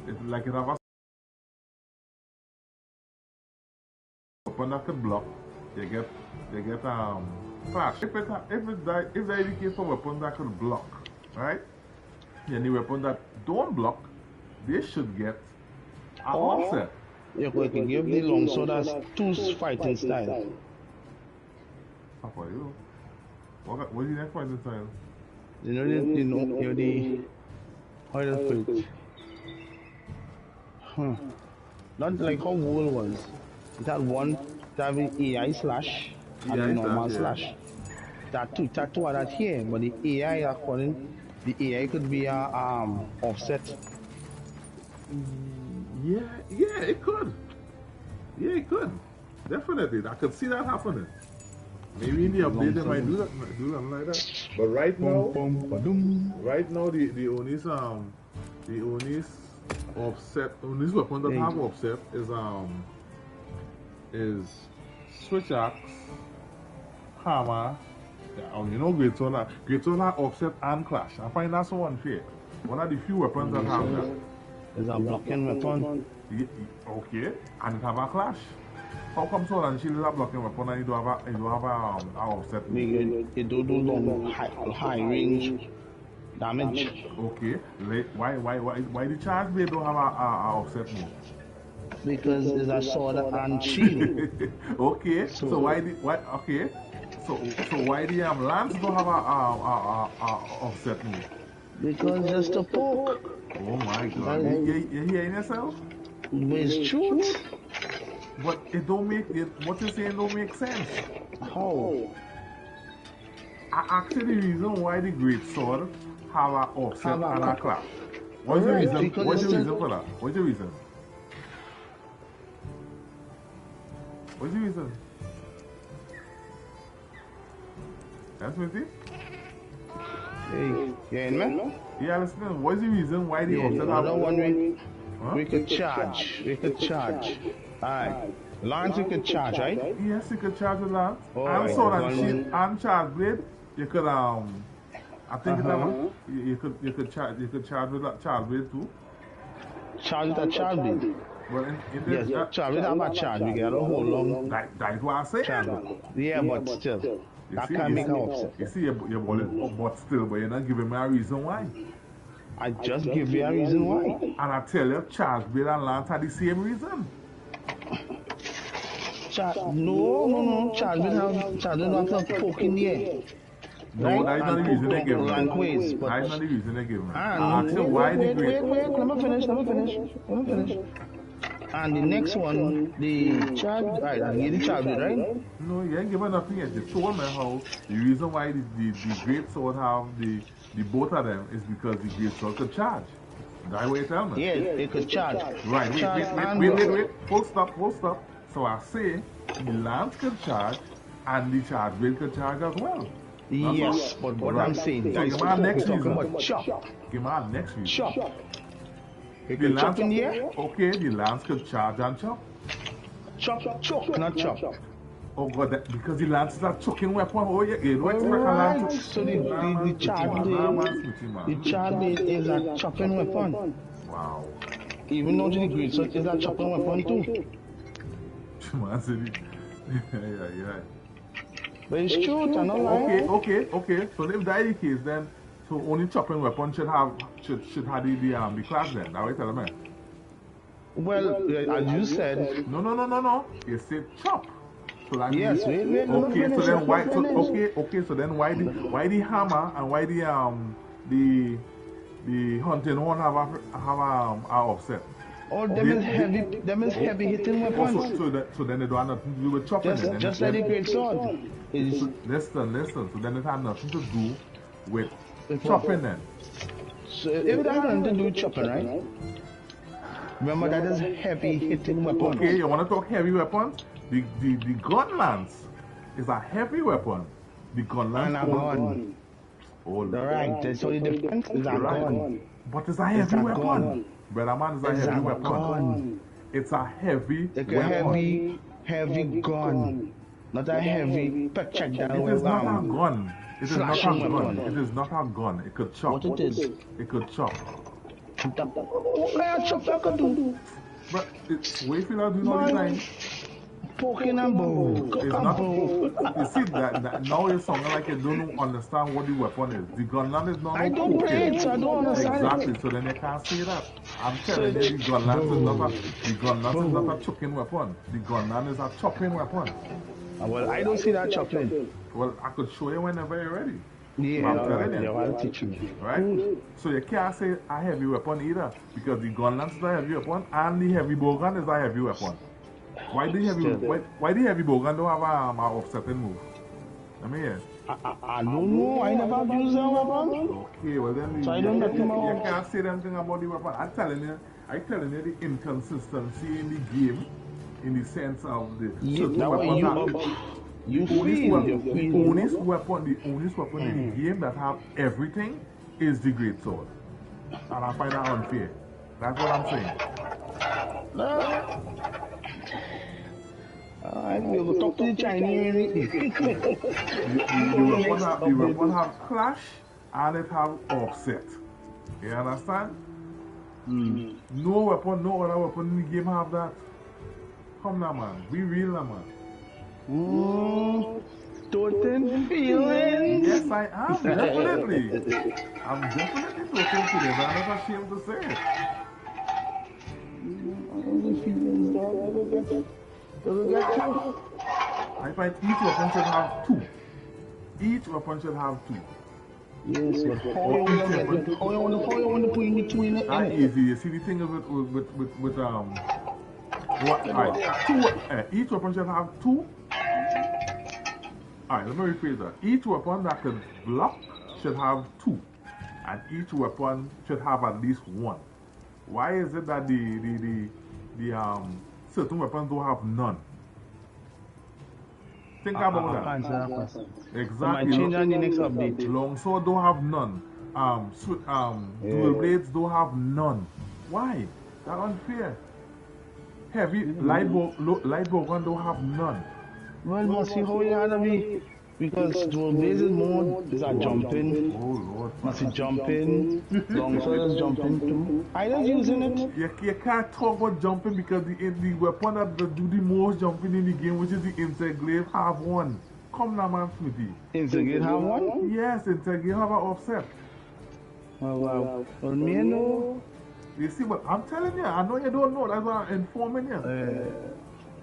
it have a weapon that could block. They get flash. If that is the case for weapons that could block, right? Then the weapons that don't block, they should get an offset. You can give the longsword as 2 fighting style. How for you? What's the next fighting style? You know the how do you put it? Not like how Wool was. It had one that have the AI slash and the normal slash. Tattoo are that here, but the AI according the AI could be a offset. Yeah, it could. Yeah, it could. Definitely. I could see that happening. Maybe in the update they might do something like that. But right now, the only offset, only weapon that have offset is switch axe, hammer. You know, great sword offset and clash. I find that's so unfair. One of the few weapons that have that. Is a blocking weapon. Okay, and it have a clash. How come sword and shield is a blocking weapon and you don't have a offset? It don't do long high range damage. Okay, why the charge blade don't have a offset move? Because it's a sword and shield. Okay, so why the lance don't have a offset move? Because just a poke. Oh my God! You hearing yourself? It's truth. But it don't make it. What you're saying don't make sense. How? Actually, the reason why the great sword have a offset and a clap. What's the reason? What's the reason for that? What's the reason? What's the reason? That's what it is? Hey, yeah, man? Yeah, listen. What's the reason why the offset have a one we could charge. We could charge. Alright. Lance, you could charge, right? Yes, you could charge with lance. Oh, and sword and shield and charge blade. You could I think you could charge with that charge blade too. Charge with a charge blade. Well, yes, charge with a charge. We get a whole long. That's what I say. Yeah, but still. That can make an offset. You see, you're but still, but you're not giving me a reason why. I just give you a reason why. And I tell you, charge blade and lance are the same reason. No. Charge blade don't have to poke in the air. No, that's not the reason they give me. That's not the reason they give me. I ask you why the great. Wait, let me finish. And the next one, the charge, right, I get the charge blade, right? No, you ain't giving nothing yet. You told me how the reason why the great sword have the both of them is because the great sword could charge. That's what you tell me. Yeah, it could charge. Right, wait. Full stop. So I say the lance could charge and the charge blade could charge as well. Yes, but what I'm saying is, give me next reason. Chop. Give me next reason. Chop. The lance in the air? Okay, the lance could charge and chop. Chop, not chop. Oh God, because the lance is a choking weapon. Oh yeah, you don't expect a lance. So the charge blade is a chopping weapon. Wow. Even though the great sword is a chopping weapon too. Yeah. But it's true, I know lying. Okay. So if that is the case, then so only chopping weapon should have the class then. That way, tell me. Well, as you said. No. You said chop. So that yes, means, wait. Okay, so then why? So then why the hammer and why the hunting horn have a offset? Oh, them is heavy hitting weapons. So then they don't have nothing to do with chopping. Just like the great sword. Listen. So then it has nothing to do with chopping then. So if it has nothing to do with chopping, right? Remember that is heavy hitting weapon. Okay, you want to talk heavy weapons? The gun lance is a heavy weapon. The gun lance and a gun. Oh, right. So the difference is a gun. But it's a heavy weapon. Brother man, it's a heavy weapon. Gun. It's a heavy weapon. Heavy gun. Not a heavy check down. It is not a gun. It is not a gun. It is not a gun. It could chop. What it is? It could chop. What can I chop? I could do. But wait till I do all the time. Poking and bow. It's not. You see that now you're sounding like you don't understand what the weapon is. The gunland is not. I don't play it, so I don't understand. Exactly. So then you can't say that. I'm telling you, the gunland is not a choking weapon. The gunland is a chopping weapon. Well, I don't see that chopping. Well, I could show you whenever you're ready. Yeah, I'll teach you. Right? So you can't say a heavy weapon either, because the gunland is a heavy weapon and the heavy bowgun is a heavy weapon. Why the heavy bowgun don't have an offsetting move? Let me hear. I don't know. I never used that weapon. Okay, well then so you can't say anything about the weapon. I'm telling you the inconsistency in the game, in the sense of the certain weapons. You feel the only weapon in the game that have everything is the great sword. And I find that unfair. That's what I'm saying. We'll talk to the Chinese. The weapon have clash and it have offset. You understand? No other weapon in the game have that. Come now, man. Be real now, man. Totem feelings. Yes, I am, definitely. I'm definitely totem feelings. I'm not ashamed to say it. I find each weapon should have two. Each weapon should have two. Yes, but how you want to put in between it? Not easy. You see the thing is with what? Alright, each weapon should have two. Alright, let me rephrase that. Each weapon that can block should have two, and each weapon should have at least one. Why is it that the certain weapons don't have none? Think about that. Exactly. Might change on the next update. Longsword don't have none. Dual blades don't have none. Why? That's unfair. Heavy light bowgun don't have none. Well, must see how you had to be. Because dual blades is more, these are jumping. Oh Lord. Must be jumping. Longsword is jumping too. I just using it. You can't talk about jumping because the weapon that do the most jumping in the game, which is the Interglaive, have one. Come now, man, Smithy. Interglaive have one? Yes, Interglaive have an offset. Oh, wow. Well, me know. You see, but I'm telling you, I know you don't know. That's why I'm informing you.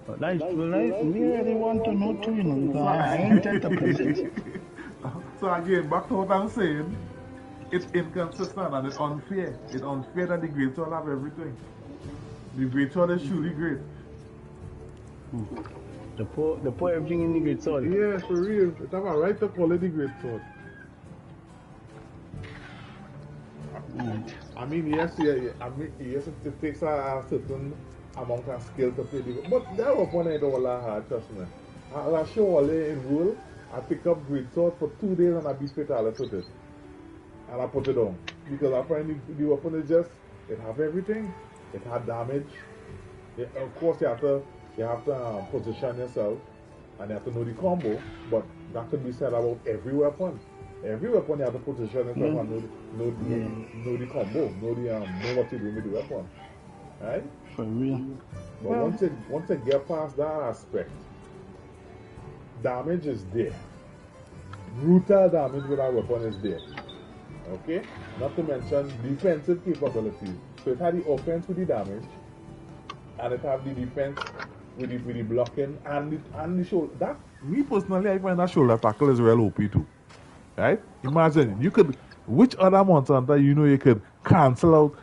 But me really want to know too, you know, because I ain't at the present. So again, back to what I'm saying, it's inconsistent and it's unfair. It's unfair that the great sword have everything. The great sword is truly great. They put everything in the great sword. Yeah, for real. It's have a right to call it the great sword. I mean, yes, it takes a certain amount of skill to play the game. But that weapon ain't all that hard, trust me. I show all in World, I pick up great sword for 2 days and I beat Fatalist with it. And I put it on. Because I find the weapon is just, it have everything. It had damage. Of course you have to position yourself and you have to know the combo, but that could be said about every weapon. Every weapon you have to position yourself and know the combo, know what to do with the weapon. Right? For real. But once you get past that aspect, damage is there. Brutal damage with that weapon is there. Okay? Not to mention defensive capabilities. So it had the offense with the damage, and it had the defense with the blocking and the shoulder. That, me personally, I find that shoulder tackle is real OP too. Right? Imagine, which other monster hunter you could cancel out,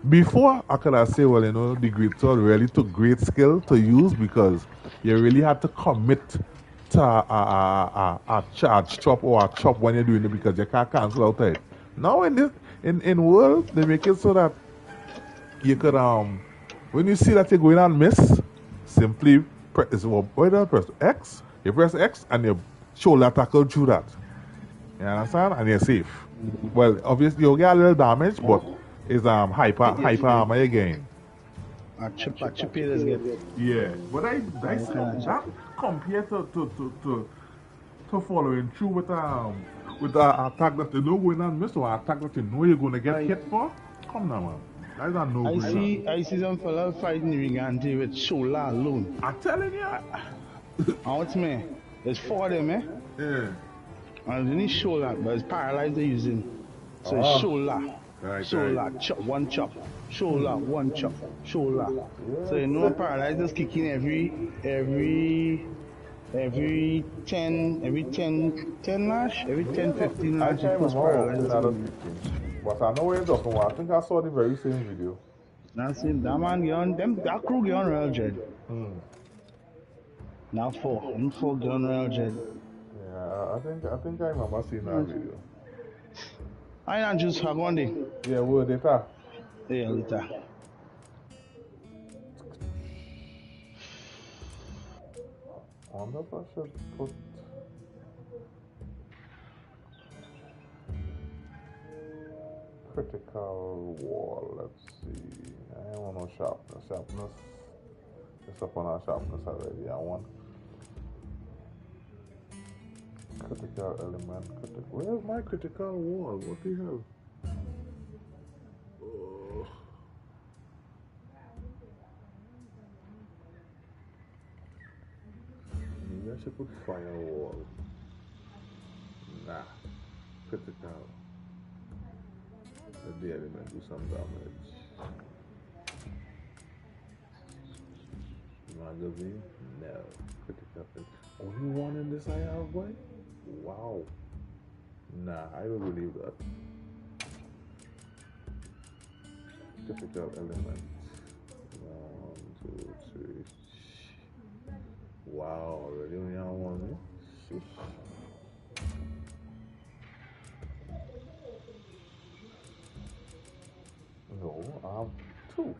before I could have said, well, the great sword really took great skill to use because you really had to commit to a charge chop or a chop when you're doing it because you can't cancel out it. Now in World, they make it so that you could, when you see that you're going and miss, simply press X, you press X and you shoulder tackle through that. You understand? And you're safe. Well, obviously you'll get a little damage, but it's hyper armor again. A chip is good. Yeah, but I see that compared to following through with the attack that you know going and miss or attack that you know you're gonna get hit for. Come now, man. That's not no good. I see some fellas fighting Rigante with shoulder alone. I'm telling you. What's me? There's 4 of them, eh? Yeah. And then it's shoulder, but it's paralyzed they're using. So it's shoulder. Right, shoulder, right. chop, one chop. Shoulder, one chop. Shoulder. Yeah. So you know paralyzed is kicking every 10 lash, every 10, 15 lash it goes paralyzed. But I know where you're talking about. I think I saw the very same video. That's it. That man get on that crew get on Real Dread. Now 4. Them 4 get on Real Dread. Yeah, I think I remember seeing that video. I not just have one day. Yeah, what later? Yeah, later. wonder if I should put critical wall. Let's see. I don't want no sharpness. Sharpness. It's up on our sharpness already. I want critical element. Where's my critical wall? What the hell? Oh. Maybe I should put firewall. Nah. Critical. Let the element do some damage. Magazine? No. Critical. Only one in this I have, boy? Wow. Nah, I don't believe that. Critical element. 1, 2, 3. Wow, already only have one. Sheesh. No, I have 2.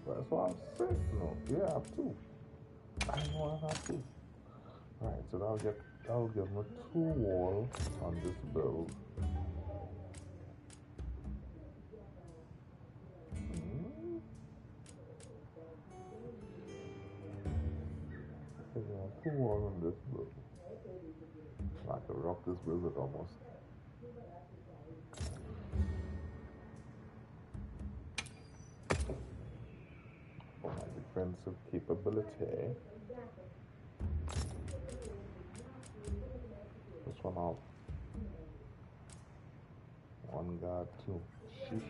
That's what I'm saying. No, yeah, I have 2. I know I have 2. Right, so that'll give me 2 walls on this build. Okay, 2 walls on this build. I can rock this wizard almost. For my defensive capability. This one out. 1 guard, 2. Sheesh.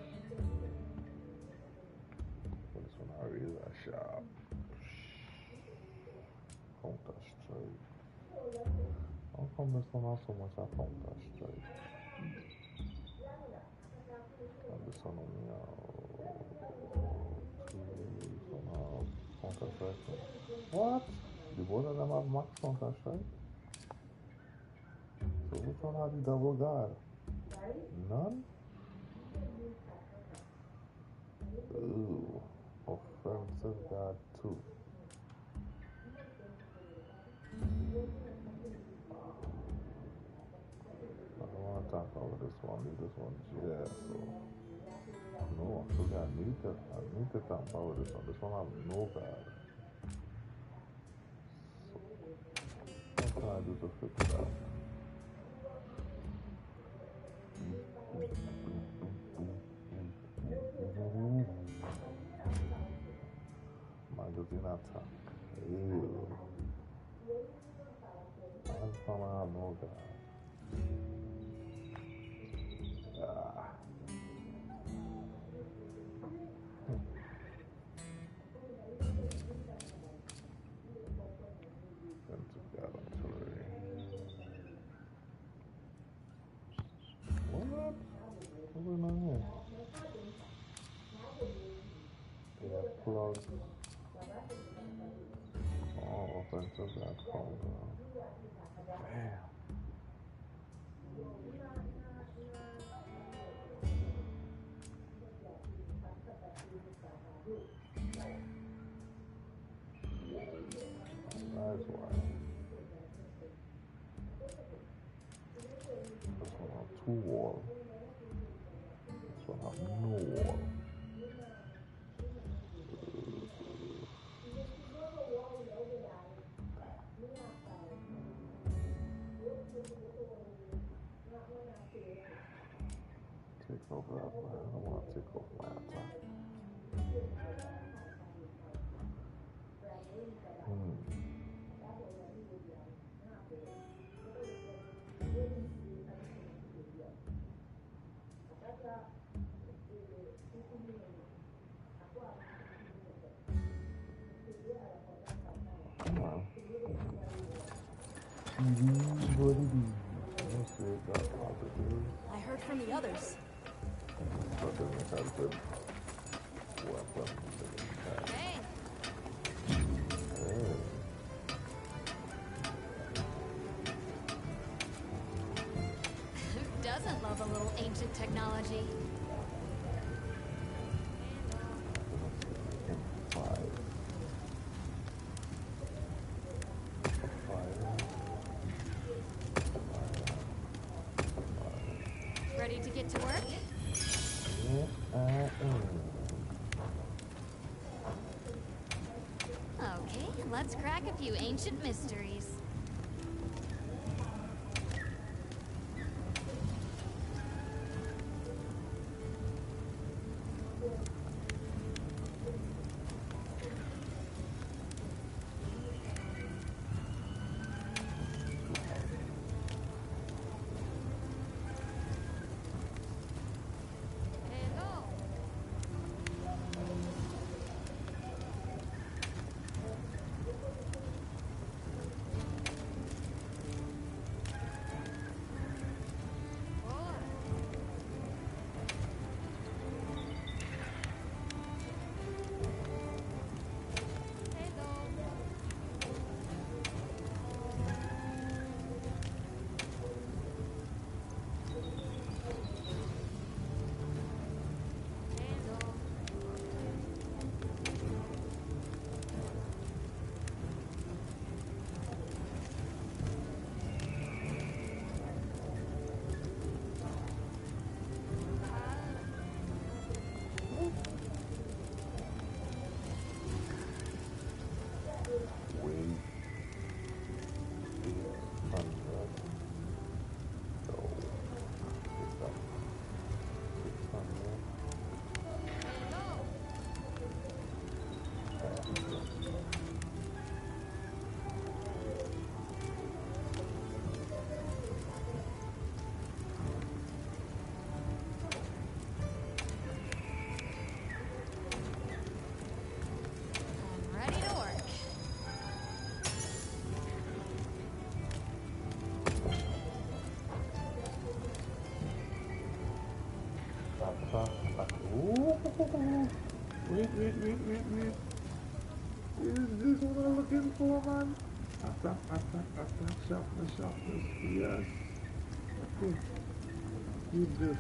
This one I really are sharp. Counter strike. How come this one has so much a counter strike? And this one only this one counter strike. What? The both of them have max counter strike? So which one has the double guard? None? Ooh. Offensive guard 2. I don't want to talk about this one. Leave this one. Yeah, so. No, I forgot. I need to talk about this one. This one has no guard. So, what can I do to fix that? Magazine attack. Ew. I'm gonna have no guard. What? What's going on here? Yeah, plug. Oh, offensive guard counter. Damn. That's why. This one have 2 wall. This one have no wall. Take off that, man. I don't want to take off my attack. Come on. I heard from the others. Hey. Who doesn't love a little ancient technology? Fire. Ready to get to work? Yes, I am. Okay, let's crack a few ancient mysteries. Wait. Is this what I'm looking for, man? Attack, sharpness. Yes. Okay. Keep this.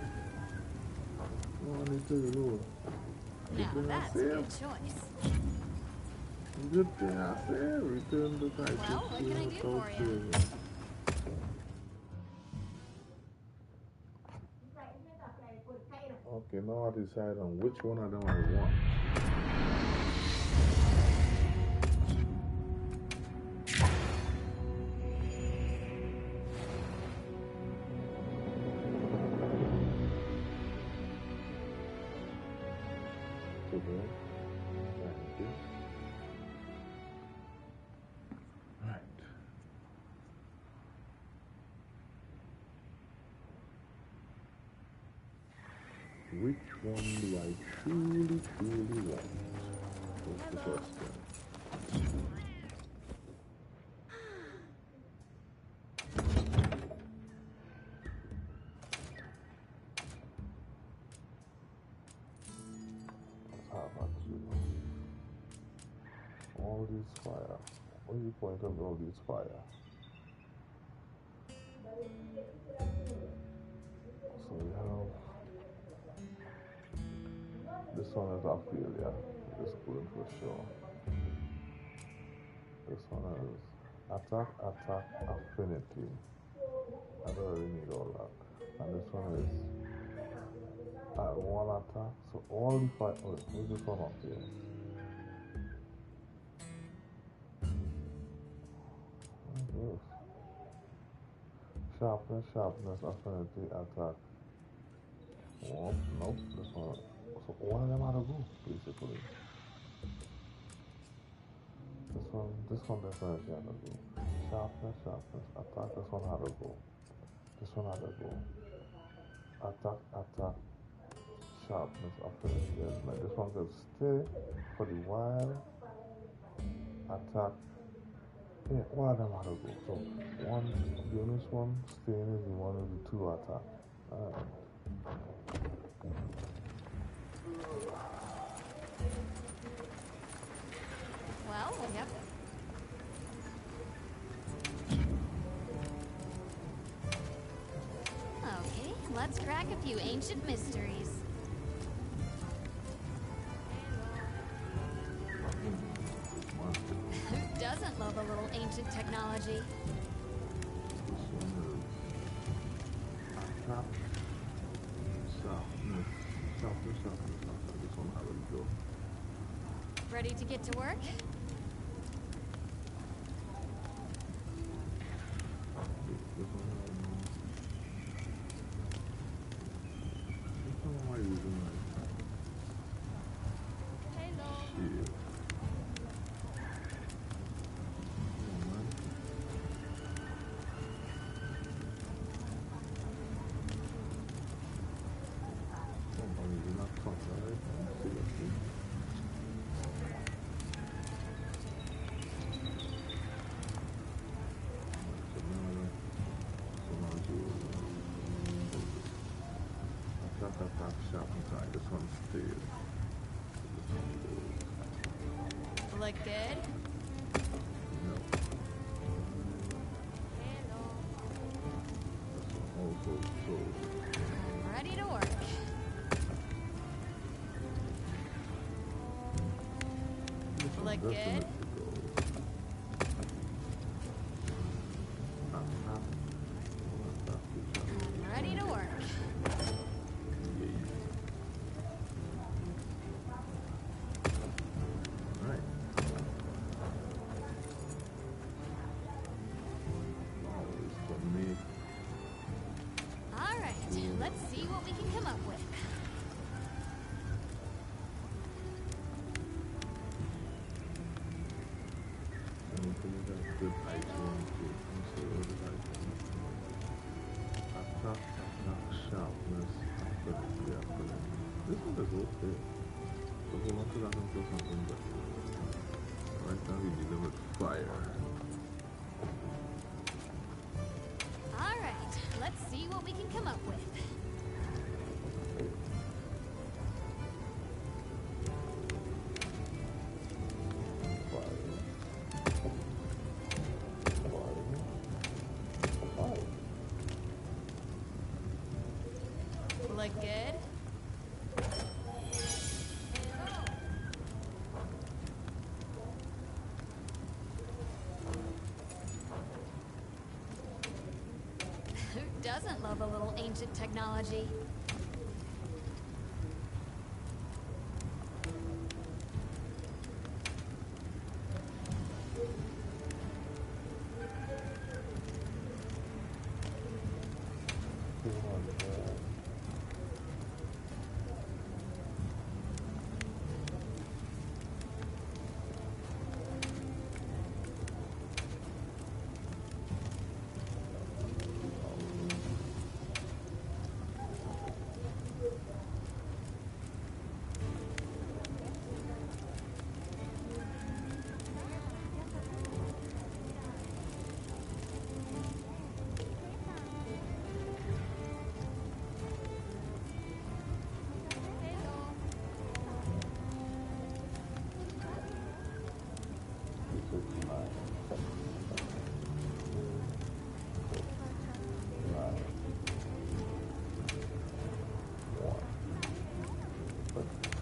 Oh, I need to reload. Now that's a good choice. Good thing I said. Return the title. Well, what can I do for you? Okay, now I decide on which one of them I want. Okay. Thank you. Right. Which one do I truly want? What's the question? How about you? All this fire. What do you point on all this fire? So we have this one is Ophelia. This good for sure. This one is attack, affinity. I don't really need all that. And this one is at one attack. So all the five. Oh, where's this one up here? What's this? Sharpness, affinity, attack. Oh, nope, this one. So all of them are to go, basically. This one definitely had to go. Sharpness, attack, this one had to go. This one had to go. Attack, sharpness, affinity. Yes, man. This one could stay for the while. Attack. Yeah, all of them had to go. So one, the only one staying is the one with the two attack. Alright. Well, yep. Okay, let's crack a few ancient mysteries. Who doesn't love a little ancient technology? This one have a go. Ready to get to work? This one's stayed. Look good? No. Hello. This one also sold. I'm ready to work. Look good? Ready to work. All right, let's see what we can come up with. Good Axyun too. Attack, sharpness, accuracy. This one is okay. So we want to let him do something better. Right now he delivered fire. All right, let's see what we can come up with. Look good? Who doesn't love a little ancient technology?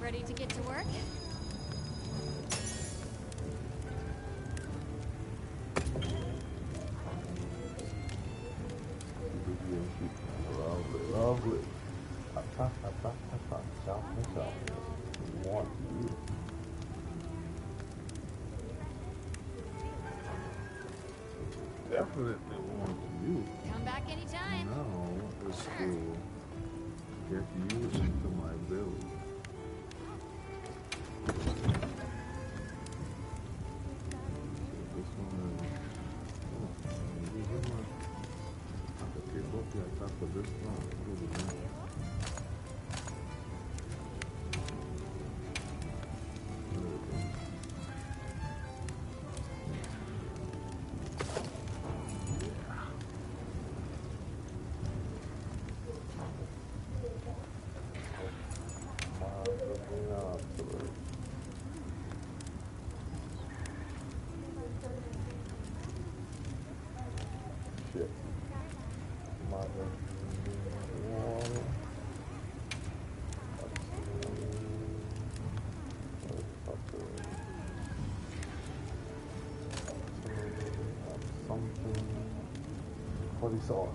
Ready to get to work? Lovely. Sharpness. We want you. Definitely want you. Come back anytime. Now is Sure. to get you into my build. This one is I attack for this one. Shit. Something for the sauce.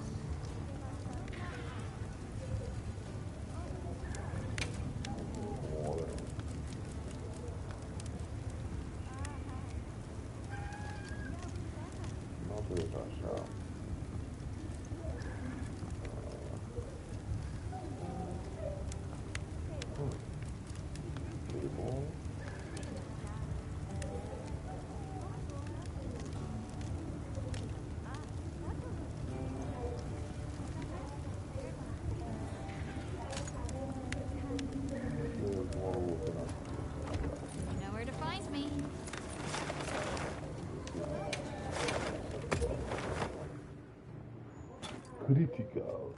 Critical.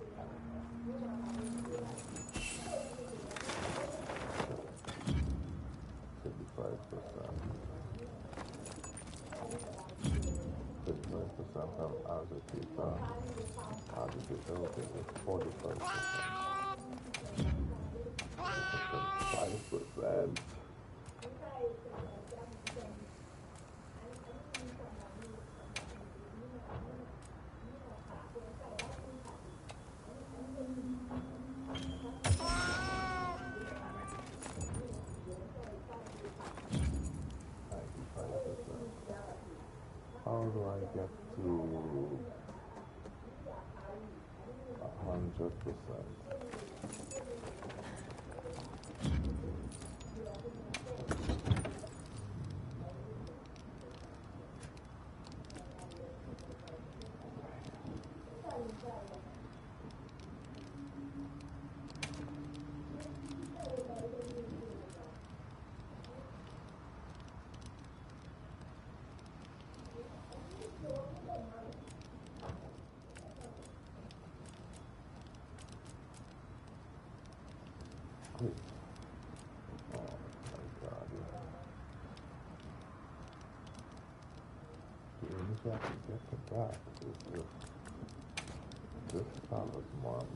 55%. 55% have agitator. Agitator will take it 45%. 5%. How do I get to 100%? Oh my god. You just have to get the back. This palace one.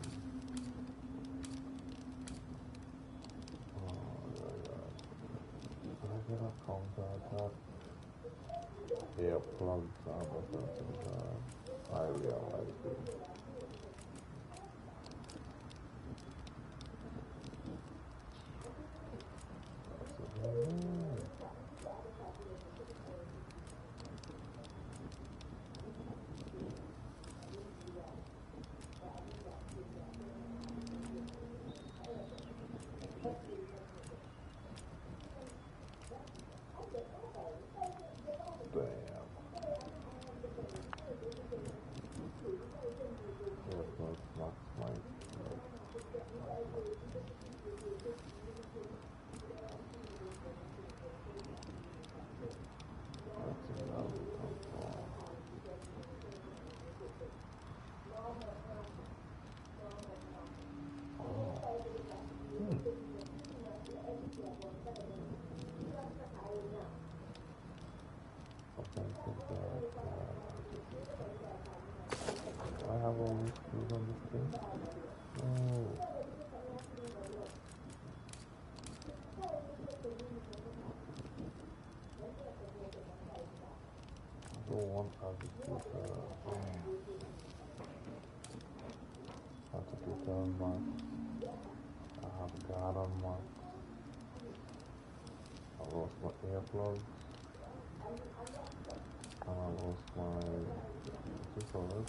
Oh my god. Did I get a counter attack? Earplugs are or something. I realize it. I have all these skills on this thing. No. I don't want agitator. Agitator on max. I have guard on max. I lost my earplugs. And I lost my... what's it called?